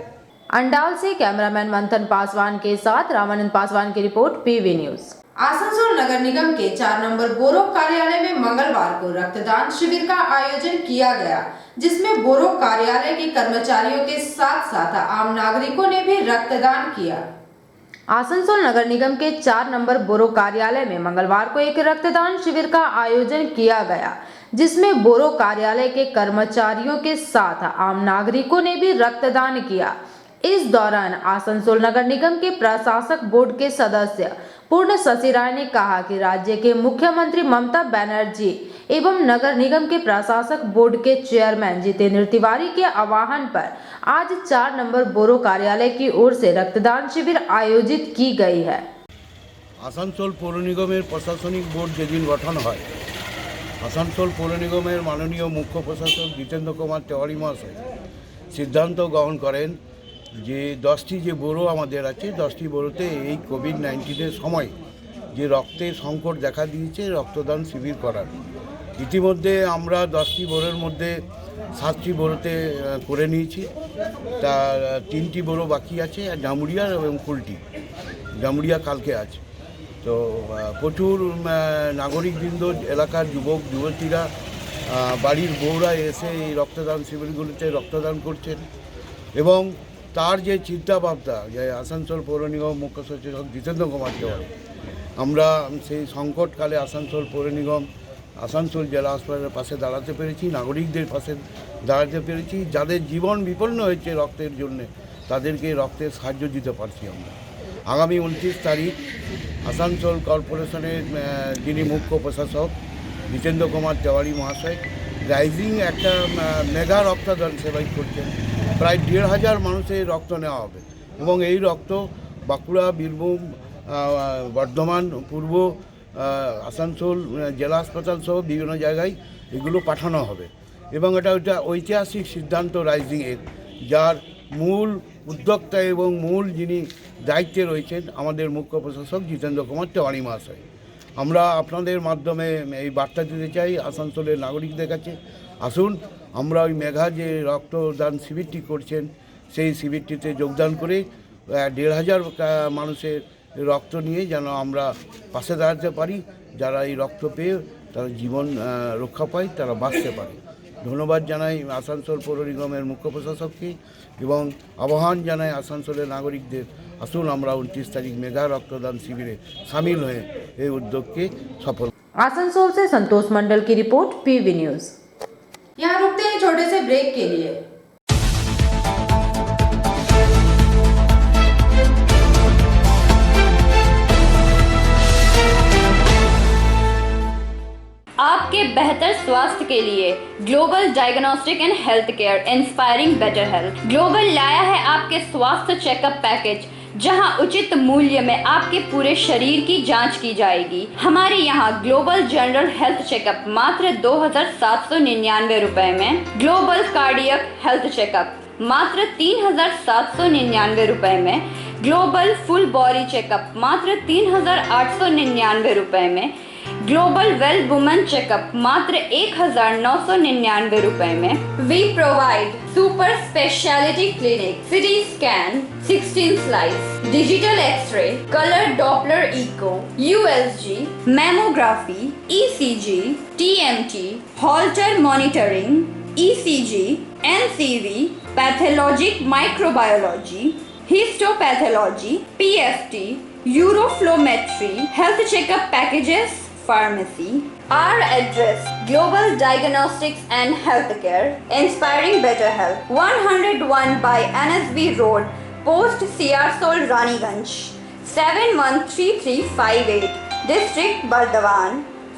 अंडाल से कैमरामैन मंथन पासवान के साथ रामानंद पासवान की रिपोर्ट, पीवी न्यूज। आसनसोल नगर निगम के 4 नंबर बोरो कार्यालय में मंगलवार को रक्तदान शिविर का आयोजन किया गया, जिसमें बोरो कार्यालय के कर्मचारियों के साथ साथ आम नागरिकों ने भी रक्तदान किया। आसनसोल नगर निगम के 4 नंबर बोरो कार्यालय में मंगलवार को एक रक्तदान शिविर का आयोजन किया गया, जिसमें बोरो कार्यालय के कर्मचारियों के साथ आम नागरिकों ने भी रक्तदान किया। इस दौरान आसनसोल नगर निगम के प्रशासक बोर्ड के सदस्य पूर्ण शशि राय ने कहा कि राज्य के मुख्यमंत्री ममता बनर्जी एवं नगर निगम के प्रशासक बोर्ड के चेयरमैन जितेंद्र तिवारी के आह्वान पर आज 4 नंबर बोरो कार्यालय की ओर से रक्तदान शिविर आयोजित की गई है। आसानसोल पौर निगमेर प्रशासनिक बोर्ड जेदिन गठन है, आसानसोल पौर निगमेर माननीय मुख्य प्रशासक जितेंद्र कुमार तिवारी महाशय सिद्धांत ग्रहण करें যে 10টি যে बोरो আমাদের আছে 10টি बोरोते এই কোভিড-19 সময় যে রক্তের সংকট দেখা দিয়েছে রক্তদান শিবির করার। ইতিমধ্যে আমরা 10টি बोरोর মধ্যে 7টি बोरोते করে নিয়েছি, তা 3টি बोरो বাকি আছে, জামুরিয়া এবং কুলটি। জামুরিয়া কালকে আছে। তো প্রচুর নাগরিকবৃন্দ, এলাকার যুবক যুবতীরা, বাড়ির বউরা এসে এই রক্তদান শিবিরগুলোতে রক্তদান করছেন এবং তার যে চিন্তা ভাবনা যে আসানসোল পৌর নিগম মুখ্য সচেতক জিতেন্দ্র কুমার তিওয়ারি, আমরা সেই সংকটকালে আসানসোল পৌর নিগম আসানসোল জেলা হাসপাতালের পাশে দাঁড়াতে পেরেছি, নাগরিকদের পাশে দাঁড়াতে পেরেছি, যাদের জীবন বিপন্ন হয়েছে রক্তের জন্য তাদেরকে রক্তের সাহায্য দিতে পারছি আমরা। আগামী 29 তারিখ আসানসোল কর্পোরেশনের যিনি মুখ্য প্রশাসক জিতেন্দ্র কুমার তিওয়ারি মহাশয় রাইজিং একটা মেগা রক্তদান সেবা করছেন। প্রায় 1,500 মানুষের রক্ত নেওয়া হবে এবং এই রক্ত বাঁকুড়া, বীরভূম, বর্ধমান, পূর্ব আসানসোল জেলা হাসপাতাল সহ বিভিন্ন জায়গায় এগুলো পাঠানো হবে এবং এটা ঐতিহাসিক সিদ্ধান্ত রাইজিংয়ের, যার মূল উদ্যোক্তা এবং মূল যিনি দায়িত্বে রয়েছেন আমাদের মুখ্য প্রশাসক জিতেন্দ্র কুমার তিওয়ারি মহাশয়। আমরা আপনাদের মাধ্যমে এই বার্তা দিতে চাই আসানসোলের নাগরিকদের কাছে, আসুন আমরা ওই মেঘা যে রক্তদান শিবিরটি করছেন সেই শিবিরটিতে যোগদান করে 1,500 মানুষের এই রক্ত নিয়ে যেন আমরা পাশে দাঁড়াতে পারি, যারা এই রক্ত পেয়ে তারা জীবন রক্ষা পায়, তারা বাঁচতে পারে। ধন্যবাদ জানাই আসানসোল পৌর নিগমের মুখ্য প্রশাসককে এবং আহ্বান জানাই আসানসোলের নাগরিকদের, আসুন আমরা 29 তারিখ মেগা রক্তदान শিবিরে शामिल হয়ে এই উদ্যোগকে সফল। आसनसोल से संतोष मंडल की रिपोर्ट, पीवी न्यूज। यहाँ रुकते हैं छोटे से ब्रेक के लिए। आपके बेहतर स्वास्थ्य के लिए global diagnostic and health care inspiring better health. Global लाया है आपके स्वास्थ्य चेकअप पैकेज, जहां उचित मूल्य में आपके पूरे शरीर की जांच की जाएगी। हमारे यहां ग्लोबल जनरल हेल्थ चेकअप मात्र 2799 रुपए में, ग्लोबल कार्डियक हेल्थ चेकअप मात्र 3799 रुपए में, ग्लोबल फुल बॉडी चेकअप मात्र 3899 रुपए में, ग्लोबल वेल वुमेन चेकअप मात्र 1999 रुपए में। We provide super speciality clinic, CT scan, 16 slice, digital x-ray, colour Doppler echo, USG, mammography, ECG, TMT, Holter monitoring, ECG, NCV, pathologic microbiology, histopathology, PFT, uroflowmetry, health checkup packages, pharmacy. Our address: Global Diagnostics and Healthcare, inspiring better health. 101 by NSB Road, Post Siarsol, Raniganj. 713358, District Bardhaman.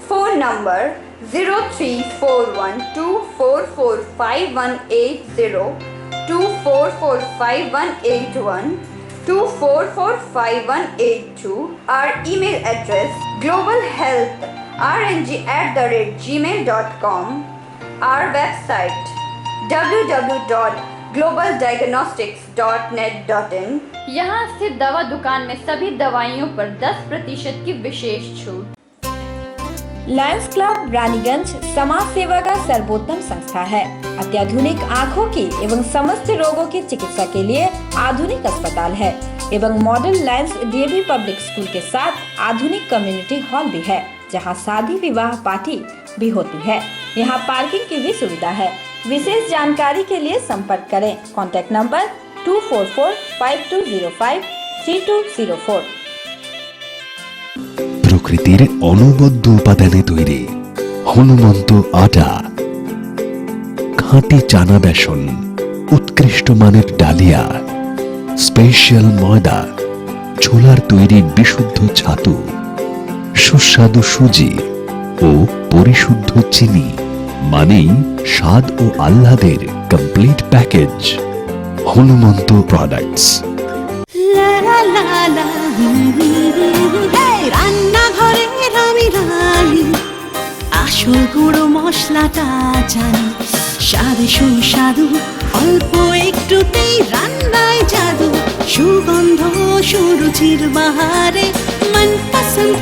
Phone number 0341244580, 24458181, 24458182. Our email address: globalhealthrng@gmail.com. Our website: www.globaldiagnostics.net.in. यहाँ स्थित दवा दुकान में सभी दवाइयों पर 10% की विशेष छूट। लायंस क्लब रानीगंज समाज सेवा का सर्वोत्तम संस्था है। अत्याधुनिक आँखों की एवं समस्त रोगों की चिकित्सा के लिए आधुनिक अस्पताल है एवं model Lions DAV public school के साथ आधुनिक कम्युनिटी हॉल भी है, जहां शादी विवाह पार्टी भी होती है। यहां पार्किंग की भी सुविधा है। विशेष जानकारी के लिए संपर्क करें। Contact number 244-5205-3204। প্রকৃতির অনবদ্য উপাদানে তৈরি হনুমন্ত আটা, খাঁটি চানা বেসন, উৎকৃষ্ট মানের ডালিয়া, স্পেশাল ময়দা, ছোলার তৈরি বিশুদ্ধ ছাতু, সুস্বাদু সুজি ও পরিশুদ্ধ চিনি, মানেই স্বাদ ও আহ্লাদের কমপ্লিট প্যাকেজ। হনুমন্ত প্রোডাক্টস। রান্নাঘরে আমি রানী, আসল গুঁড়ো মশলাটা জানি, স্বাদে সুস্বাদু, অল্প একটুতেই রান্নায় জাদু, সুগন্ধ সুরুচির বাহারে, মনপসন্দ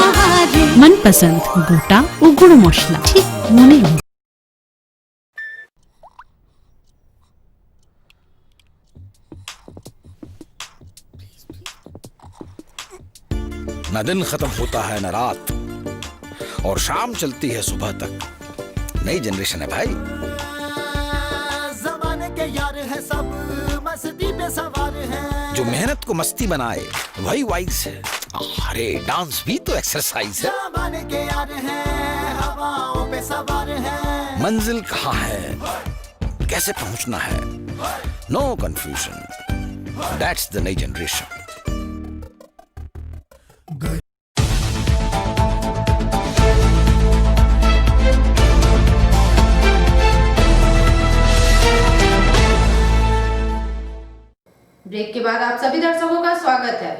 আহারে। মনপসন্দ গোটা ও গুঁড়ো মশলা, ঠিক মনের মতো। न दिन खत्म होता है न रात, और शाम चलती है सुबह तक। नई जनरेशन है भाई। ज़माने के यार है सब, मस्ती पे सवार है। जो मेहनत को मस्ती बनाए वही वाइज है। अरे डांस भी तो एक्सरसाइज है। ज़माने के यार हैं, हवाओं पे सवार है। मंजिल कहाँ है, कैसे पहुंचना है, नो कंफ्यूजन। दैट्स द नई जनरेशन। ब्रेक के बाद आप सभी दर्शकों का स्वागत है।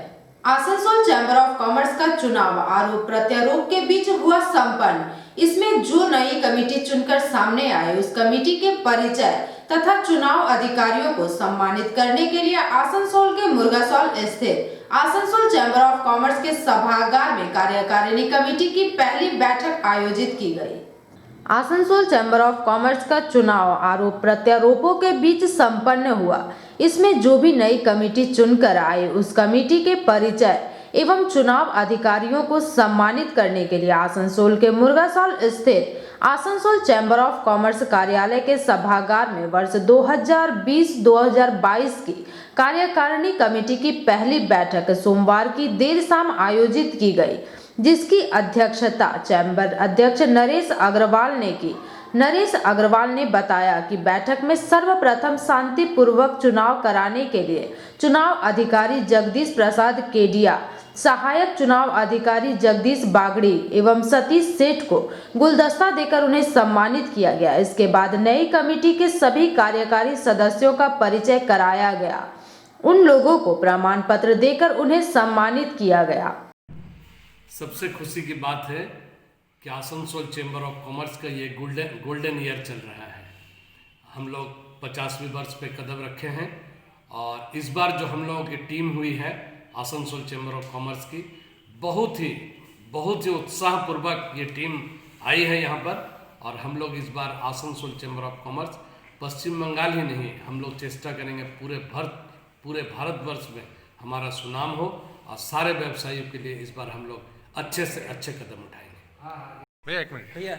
आसनसोल चैम्बर ऑफ कॉमर्स का चुनाव आरोप प्रत्यारोप के बीच हुआ संपन्न। इसमें जो नई कमेटी चुनकर सामने आए, उस कमेटी के परिचय तथा चुनाव अधिकारियों को सम्मानित करने के लिए आसनसोल के मुर्गासोल स्थित आसनसोल चैम्बर ऑफ कॉमर्स के सभागार में कार्यकारिणी कमेटी की पहली बैठक आयोजित की गई। आसनसोल चैम्बर ऑफ कॉमर्स का चुनाव आरोप प्रत्यारोपों के बीच संपन्न हुआ। इसमें जो भी नई कमेटी चुनकर आए उस कमेटी के परिचय एवं चुनाव अधिकारियों को सम्मानित करने के लिए आसनसोल के मुर्गासाल स्थित आसनसोल चैम्बर ऑफ कॉमर्स कार्यालय के सभागार में वर्ष 2020-2022 की कार्यकारिणी कमेटी की पहली बैठक सोमवार की देर शाम आयोजित की गई, जिसकी अध्यक्षता चैम्बर अध्यक्ष नरेश अग्रवाल ने की। नरेश अग्रवाल ने बताया कि बैठक में सर्वप्रथम शांतिपूर्वक चुनाव कराने के लिए चुनाव अधिकारी जगदीश प्रसाद केडिया, सहायक चुनाव अधिकारी जगदीश बागड़ी एवं सतीश सेठ को गुलदस्ता देकर उन्हें सम्मानित किया गया। इसके बाद नई कमेटी के सभी कार्यकारी सदस्यों का परिचय कराया गया। उन लोगों को प्रमाण पत्र देकर उन्हें सम्मानित किया गया। सबसे खुशी की बात है कि आसनसोल चैम्बर ऑफ कॉमर्स का ये गोल्डन ईयर चल रहा है। हम लोग 50वें वर्ष पे कदम रखे हैं और इस बार जो हम लोगों की टीम हुई है आसनसोल चैम्बर ऑफ कॉमर्स की, बहुत ही उत्साहपूर्वक ये टीम आई है यहाँ पर। और हम लोग इस बार आसनसोल चैम्बर ऑफ कॉमर्स पश्चिम बंगाल ही नहीं, हम लोग चेष्टा करेंगे पूरे भारतवर्ष में हमारा सुनाम हो और सारे व्यवसायियों के लिए इस बार हम लोग अच्छे से अच्छे कदम उठाएंगे। भैया एक मिनट भैया,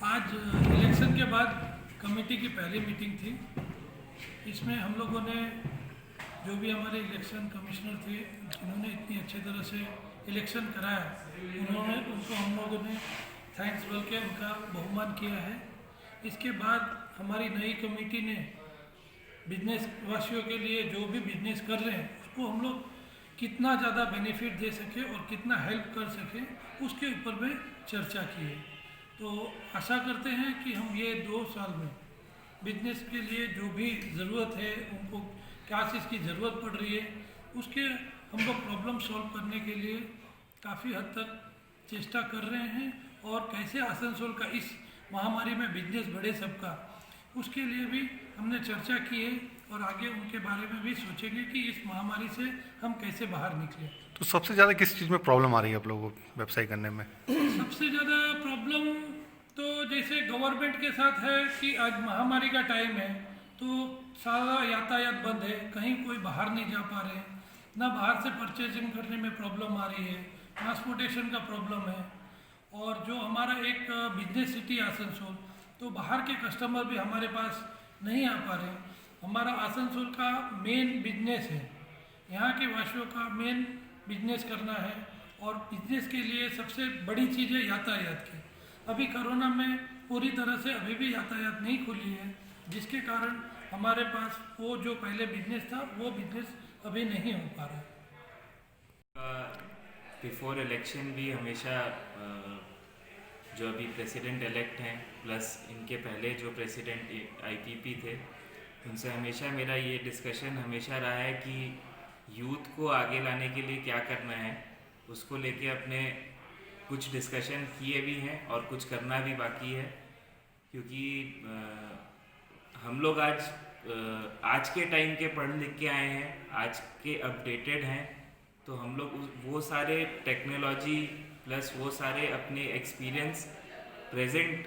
आज इलेक्शन के बाद कमेटी की पहली मीटिंग थी। इसमें हम लोगों ने जो भी हमारे इलेक्शन कमिश्नर थे जिन्होंने इतनी अच्छी तरह से इलेक्शन कराया, उनको हम लोगों ने थैंक्स बोल के उनका बहुमान किया है। इसके बाद हमारी नई कमेटी ने बिजनेस वासियों के लिए जो भी बिजनेस कर रहे हैं उसको हम लोग कितना ज़्यादा बेनिफिट दे सके और कितना हेल्प कर सके उसके ऊपर में चर्चा की है। तो आशा करते हैं कि हम ये 2 साल में बिजनेस के लिए जो भी ज़रूरत है, उनको क्या चीज़ की ज़रूरत पड़ रही है, उसके हम लोग प्रॉब्लम सॉल्व करने के लिए काफ़ी हद तक चेष्टा कर रहे हैं। और कैसे आसनसोल का इस महामारी में बिजनेस बढ़े सबका, उसके लिए भी हमने चर्चा की है और आगे उनके बारे में भी सोचेंगे कि इस महामारी से हम कैसे बाहर निकलें। तो सबसे ज़्यादा किस चीज़ में प्रॉब्लम आ रही है आप लोगों को व्यवसाय करने में? सबसे ज़्यादा प्रॉब्लम तो जैसे गवर्नमेंट के साथ है कि आज महामारी का टाइम है तो सारा यातायात बंद है, कहीं कोई बाहर नहीं जा पा रहे हैं, ना बाहर से परचेजिंग करने में प्रॉब्लम आ रही है, ट्रांसपोर्टेशन का प्रॉब्लम है। और जो हमारा एक बिजनेस सिटी आसनसोल, तो बाहर के कस्टमर भी हमारे पास नहीं आ पा रहे। हमारा आसनसोल का मेन बिजनेस है, यहाँ के वासियों का मेन बिजनेस करना है और बिजनेस के लिए सबसे बड़ी चीज़ है यातायात की। अभी कोरोना में पूरी तरह से अभी भी यातायात नहीं खुली है, जिसके कारण हमारे पास वो जो पहले बिजनेस था वो बिजनेस अभी नहीं हो पा रहा है। बिफोर इलेक्शन भी हमेशा जो अभी प्रेसिडेंट इलेक्ट हैं प्लस इनके पहले जो प्रेसिडेंट IPP थे, उनसे हमेशा मेरा ये डिस्कशन हमेशा रहा है कि यूथ को आगे लाने के लिए क्या करना है, उसको लेके अपने कुछ डिस्कशन किए भी हैं और कुछ करना भी बाकी है। क्योंकि हम लोग आज के टाइम के पढ़ लिख के आए हैं, आज के अपडेटेड हैं, तो हम लोग वो सारे टेक्नोलॉजी प्लस वो सारे अपने एक्सपीरियंस प्रेजेंट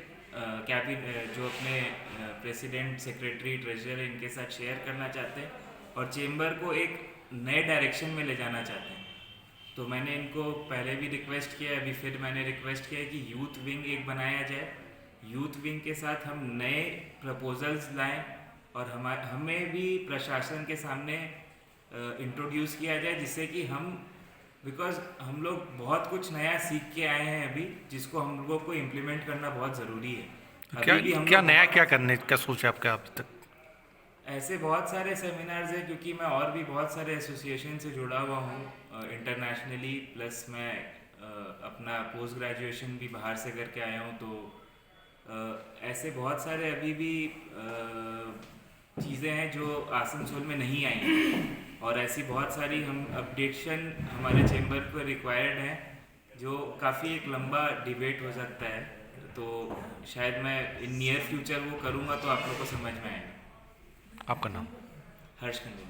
जो अपने प्रेसिडेंट, सेक्रेटरी, ट्रेजरर इनके साथ शेयर करना चाहते हैं और चेंबर को एक नए डायरेक्शन में ले जाना चाहते हैं। तो मैंने इनको पहले भी रिक्वेस्ट किया, अभी फिर मैंने रिक्वेस्ट किया कि यूथ विंग एक बनाया जाए, यूथ विंग के साथ हम नए प्रपोजल्स लाएं और हमें भी प्रशासन के सामने इंट्रोड्यूस किया जाए, जिससे कि बिकॉज हम लोग बहुत कुछ नया सीख के आए हैं अभी, जिसको हम लोगों को इम्प्लीमेंट करना बहुत ज़रूरी है। क्या नया क्या करने का सोच है आपका अब तक? ऐसे बहुत सारे सेमिनार्स हैं, क्योंकि मैं और भी बहुत सारे एसोसिएशन से जुड़ा हुआ हूँ इंटरनेशनली, प्लस मैं अपना पोस्ट ग्रेजुएशन भी बाहर से करके आया हूँ। तो ऐसे बहुत सारे अभी भी चीज़ें हैं जो आसनसोल में नहीं आई हैं और ऐसी बहुत सारी हम अपडेशन हमारे चेंबर पर रिक्वायर्ड हैं, जो काफ़ी एक लंबा डिबेट हो सकता है। तो शायद मैं इन नियर फ्यूचर वो करूँगा तो आप लोग को समझ में आएगा। आपका नाम? हर्ष खंडे।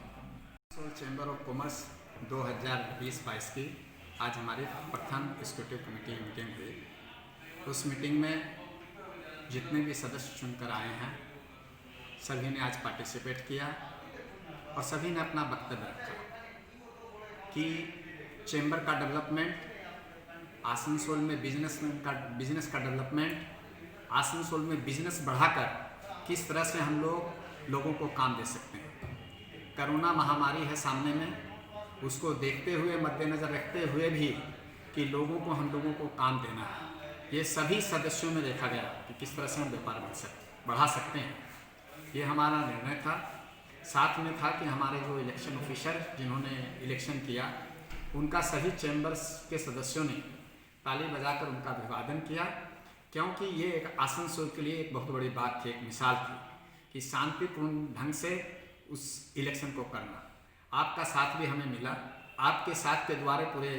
चैम्बर ऑफ कॉमर्स 2020-22 की आज हमारी प्रथम एग्जीक्यूटिव कमेटी मीटिंग हुई। उस मीटिंग में जितने भी सदस्य चुनकर आए हैं सभी ने आज पार्टिसिपेट किया और सभी ने अपना वक्तव्य रखा कि चेंबर का डेवलपमेंट, आसनसोल में बिजनेस का डेवलपमेंट, आसनसोल में बिजनेस बढ़ाकर किस तरह से हम लोगों को काम दे सकते हैं। कोरोना महामारी है सामने में, उसको देखते हुए, मद्देनज़र रखते हुए भी कि हम लोगों को काम देना है, ये सभी सदस्यों में देखा गया कि किस तरह से हम व्यापार बढ़ा सकते हैं। ये हमारा निर्णय था। साथ में था कि हमारे जो इलेक्शन ऑफिसर जिन्होंने इलेक्शन किया, उनका सभी चैम्बर्स के सदस्यों ने ताली बजाकर उनका अभिवादन किया, क्योंकि ये एक आसनसोल के लिए एक बहुत बड़ी बात थी, एक मिसाल थी कि शांतिपूर्ण ढंग से उस इलेक्शन को करना। आपका साथ भी हमें मिला, आपके साथ के द्वारा पूरे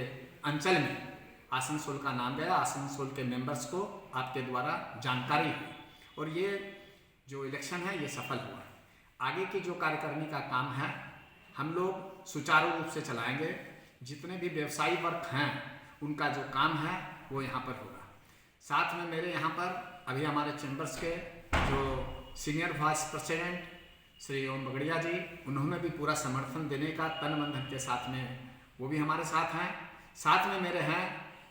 अंचल में आसनसोल का नाम गया, आसनसोल के मेंबर्स को आपके द्वारा जानकारी हुई और ये जो इलेक्शन है ये सफल हुआ। आगे की जो कार्यकारिणी का काम है हम लोग सुचारू रूप से चलाएंगे। जितने भी व्यवसायी वर्ग हैं उनका जो काम है वो यहाँ पर होगा। साथ में मेरे यहाँ पर अभी हमारे चैम्बर्स के जो senior vice president Shri Om Bagadia जी, उन्होंने भी पूरा समर्थन देने का तन मन धन के साथ में वो भी हमारे साथ हैं। साथ में मेरे हैं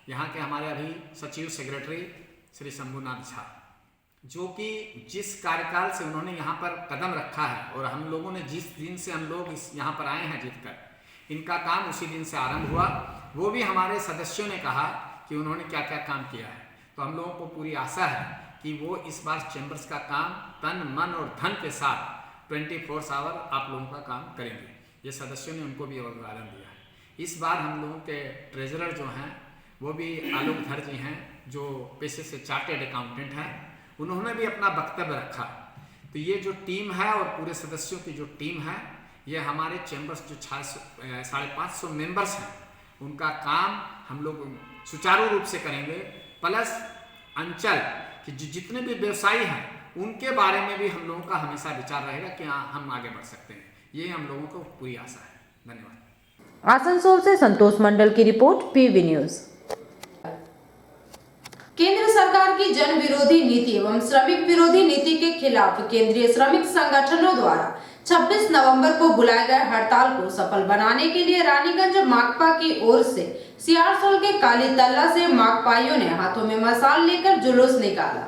यहाँ के हमारे अभी सचिव सेक्रेटरी श्री शंभुनाथ झा, जो कि जिस कार्यकाल से उन्होंने यहाँ पर कदम रखा है और हम लोगों ने जिस दिन से हम लोग यहाँ पर आए हैं जीतकर, इनका काम उसी दिन से आरंभ हुआ। वो भी हमारे सदस्यों ने कहा कि उन्होंने क्या क्या काम किया है, तो हम लोगों को पूरी आशा है कि वो इस बार चैम्बर्स का काम तन मन और धन के साथ 24 आवर आप लोगों का काम करेंगे। ये सदस्यों ने उनको भी अभिवादन दिया है। इस बार हम लोगों के ट्रेजरर जो हैं वो भी आलोक धर जी हैं, जो पेशे से चार्टेड अकाउंटेंट हैं, उन्होंने भी अपना वक्तव्य रखा। तो ये जो टीम है और पूरे सदस्यों की जो टीम है, ये हमारे चैम्बर्स जो 550 मेंबर्स हैं उनका काम हम लोग सुचारू रूप से करेंगे। प्लस अंचल कि जितने भी व्यवसायी हैं उनके बारे में भी हम लोगों का हमेशा विचार रहेगा कि हाँ हम आगे बढ़ सकते हैं। ये हम लोगों को पूरी आशा है। धन्यवाद। आसनसोल से संतोष मंडल की रिपोर्ट, पीवी न्यूज। केंद्र सरकार की जन विरोधी नीति एवं श्रमिक विरोधी नीति के खिलाफ केंद्रीय श्रमिक संगठनों द्वारा 26 नवंबर को बुलाए गए हड़ताल को सफल बनाने के लिए रानीगंज माकपा की ओर से सियारसोल के काली तल्ला से माकपाइयों ने हाथों में मशाल लेकर जुलूस निकाला।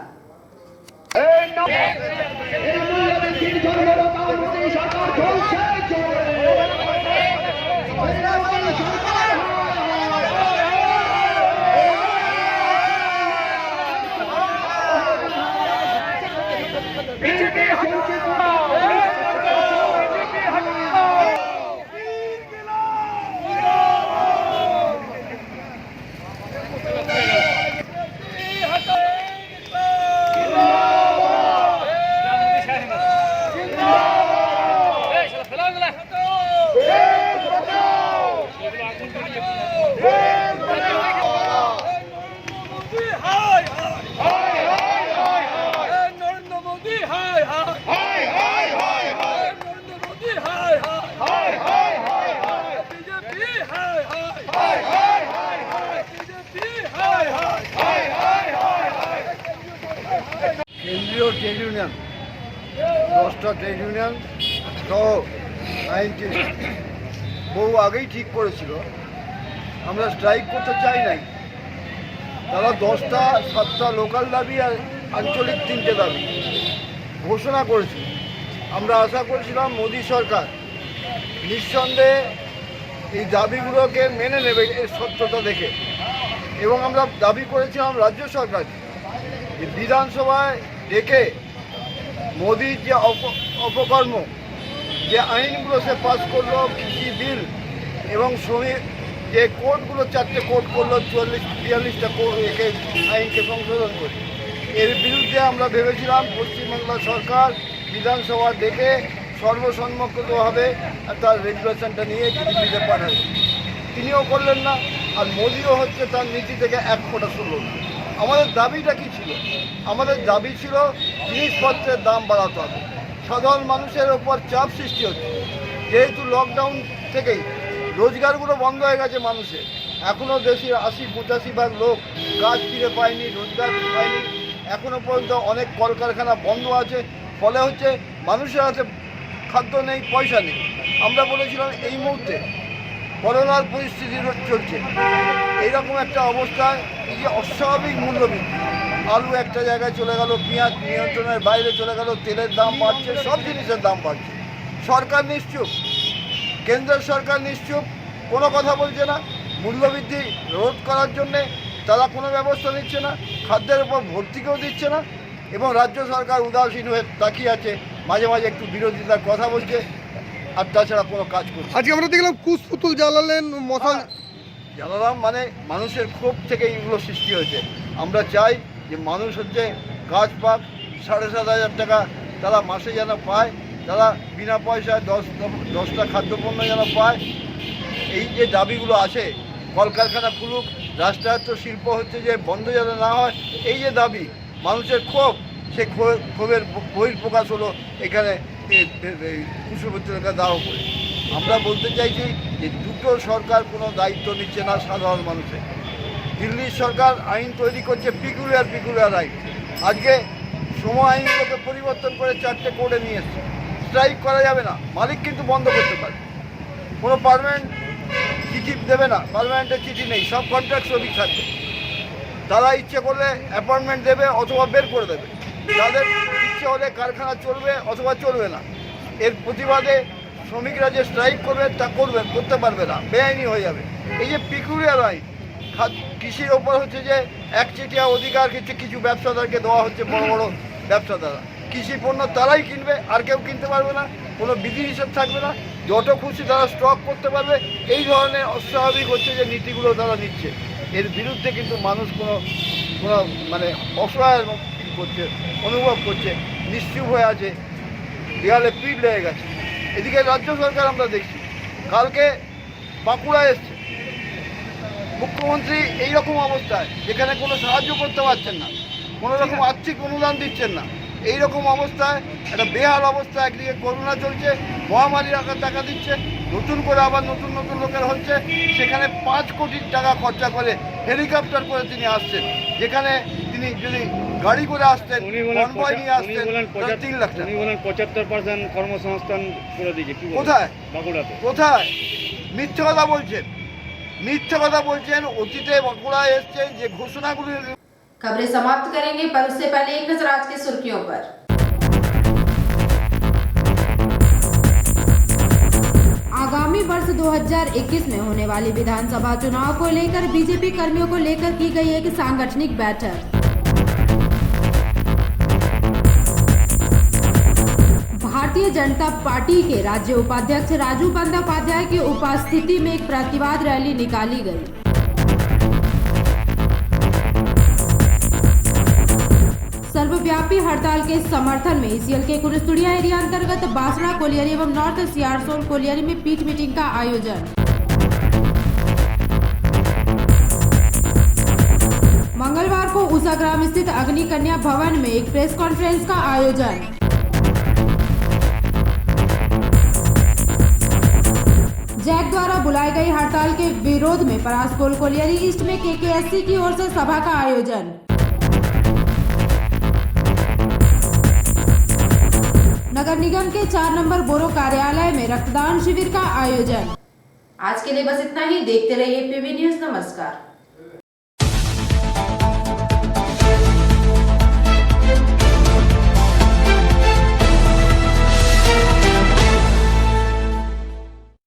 কেন্দ্রীয় ট্রেড ইউনিয়ন 10টা ট্রেড ইউনিয়ন সহ আইনটি বহু আগেই ঠিক করেছিল আমরা স্ট্রাইক করতে চাই নাই। তারা 10টা 7টা লোকাল দাবি আর আঞ্চলিক 3টে দাবি ঘোষণা করেছিল। আমরা আশা করেছিলাম মোদী সরকার নিঃসন্দেহে এই দাবিগুলোকে মেনে নেবে এর সত্যতা দেখে, এবং আমরা দাবি করেছিলাম রাজ্য সরকার বিধানসভায় ডেকে মোদির যে অপকর্ম, যে আইনগুলো সে পাস করলো, কৃষি বিল এবং শ্রমিক যে কোর্টগুলো 4টে কোর্ট করলো, 44টা আইনকে সংশোধন করে, এর বিরুদ্ধে আমরা ভেবেছিলাম পশ্চিমবাংলা সরকার বিধানসভা ডেকে সর্বসম্মতভাবে তার রেগুলেশনটা নিয়ে দিল্লিতে পাঠাবে। তিনিও করলেন না, আর মোদিও হচ্ছে তার নীতি থেকে এক ফোঁটা শুনল না। আমাদের দাবিটা কী ছিল? আমাদের দাবি ছিল জিনিসপত্রের দাম বাড়াতে হবে। সাধারণ মানুষের ওপর চাপ সৃষ্টি হচ্ছে, যেহেতু লকডাউন থেকেই রোজগারগুলো বন্ধ হয়ে গেছে মানুষের। এখনও দেশের 80-85% লোক কাজ ফিরে পায়নি, রোজগার পায়নি। এখনও পর্যন্ত অনেক কলকারখানা বন্ধ আছে, ফলে হচ্ছে মানুষের হাতে খাদ্য নেই, পয়সা নেই। আমরা বলেছিলাম এই মুহূর্তে করোনার পরিস্থিতি চলছে, এইরকম একটা অবস্থায় এই যে অস্বাভাবিক মূল্যবৃদ্ধি, আলু একটা জায়গায় চলে গেল, পেঁয়াজ নিয়ন্ত্রণের বাইরে চলে গেল, তেলের দাম বাড়ছে, সব জিনিসের দাম বাড়ছে। সরকার নিশ্চুপ, কেন্দ্রের সরকার নিশ্চুপ, কোনো কথা বলছে না। মূল্যবৃদ্ধি রোধ করার জন্যে তারা কোনো ব্যবস্থা নিচ্ছে না, খাদ্যের উপর ভর্তিকেও দিচ্ছে না, এবং রাজ্য সরকার উদাসীন হয়ে তাকিয়ে আছে, মাঝে মাঝে একটু বিরোধিতার কথা বলছে, আর তাছাড়া কোনো কাজ করছে। আজকে আমরা দেখলাম কুশপুতুল জ্বালালেন, মশাল জ্বালালাম, মানে মানুষের ক্ষোভ থেকে এইগুলো সৃষ্টি হয়েছে। আমরা চাই যে মানুষ হচ্ছে কাজ পাক, 7,500 টাকা তারা মাসে যেন পায়, তারা বিনা পয়সায় 10টা খাদ্যপণ্য যেন পায়। এই যে দাবিগুলো আছে, কলকারখানা খুলুক, রাষ্ট্রায়ত্ত শিল্প হচ্ছে যে বন্ধ যেন না হয়, এই যে দাবি, মানুষের ক্ষোভ, সেই ক্ষোভের বহিঃপ্রকাশ হলো এখানে কুশপুতুলকে দাও করে। আমরা বলতে চাইছি যে দুটো সরকার কোনো দায়িত্ব নিচ্ছে না সাধারণ মানুষের। দিল্লির সরকার আইন তৈরি করছে, পিকুলিয়ার আইন। আজকে সময় আইনগুলোকে পরিবর্তন করে 4টে কোডে নিয়ে এসছে। স্ট্রাইক করা যাবে না, মালিক কিন্তু বন্ধ করতে পারে, কোনো পার্মানেন্ট চিঠি দেবে না, পার্মানেন্টের চিঠি নেই, সব কন্ট্রাক্ট শ্রমিক থাকবে। তারা ইচ্ছে করলে অ্যাপয়েন্টমেন্ট দেবে অথবা বের করে দেবে, তাদের ইচ্ছে হলে কারখানা চলবে অথবা চলবে না। এর প্রতিবাদে শ্রমিকরা যে স্ট্রাইক করবে তা করতে পারবে না, বেআইনি হয়ে যাবে। এই যে পিকুলিয়ার আইন, কৃষির ওপর হচ্ছে যে একচেটিয়া অধিকার কিছু ব্যবসাদারকে দেওয়া হচ্ছে, বড় বড় ব্যবসাদাররা কৃষি পণ্য তারাই কিনবে, আর কেউ কিনতে পারবে না, কোনো বিধিনিষেধ থাকবে না, যত খুশি তারা স্টক করতে পারবে। এই ধরনের অস্বাভাবিক হচ্ছে যে নীতিগুলো তারা নিচ্ছে, এর বিরুদ্ধে কিন্তু মানুষ কোনো মানে অসহায় করছে, অনুভব করছে, নিশ্চুপ হয়ে আছে, দেয়ালে পিঠ লেগে গেছে। এদিকে রাজ্য সরকার আমরা দেখছি, কালকে বাঁকুড়া এসছে মুখ্যমন্ত্রী, এইরকম অবস্থায় যেখানে কোনো সাহায্য করতে পারছেন না, কোনো রকম আর্থিক অনুদান দিচ্ছেন না, এইরকম অবস্থায় একটা বেহাল অবস্থা। একদিকে করোনা চলছে, মহামারীর আকার টাকা দিচ্ছে, নতুন করে আবার নতুন লোকের হচ্ছে, সেখানে 5 কোটি টাকা খরচা করে হেলিকপ্টার করে তিনি আসছেন, যেখানে তিনি যদি গাড়ি করে আসতেন, কনভয় নিয়ে আসতেন, 3 লাখ টাকা। 75% কর্মসংস্থান করে দিয়েছে। কোথায়? বাঁকুড়াতে। কোথায়? মিথ্যে কথা বলছেন। অতীতে বাঁকুড়ায় এসছেন যে ঘোষণাগুলি। खबरें समाप्त करेंगे, पर उससे पहले एक नजर आज की सुर्खियों पर। आगामी वर्ष 2021 में होने वाली विधानसभा चुनाव को लेकर बीजेपी कर्मियों को लेकर की गई एक सांगठनिक बैठक। भारतीय जनता पार्टी के राज्य उपाध्यक्ष राजू बंदोपाध्याय की उपस्थिति में एक प्रतिवाद रैली निकाली गई। सर्वव्यापी हड़ताल के समर्थन में ईसीएल के कुरस्तुड़िया एरिया अंतर्गत बासड़ा कोलियरी एवं नॉर्थ सियारसोल कोलियरी में पीट मीटिंग का आयोजन। मंगलवार को उषाग्राम स्थित अग्नि कन्या भवन में एक प्रेस कॉन्फ्रेंस का आयोजन। जैक द्वारा बुलाई गई हड़ताल के विरोध में परासकोल कोलियरी ईस्ट में केकेएससी की ओर से सभा का आयोजन। नगर निगम के 4 नंबर बोरो कार्यालय में रक्तदान शिविर का आयोजन। आज के लिए बस इतना ही। देखते रहिए पीवी न्यूज। नमस्कार।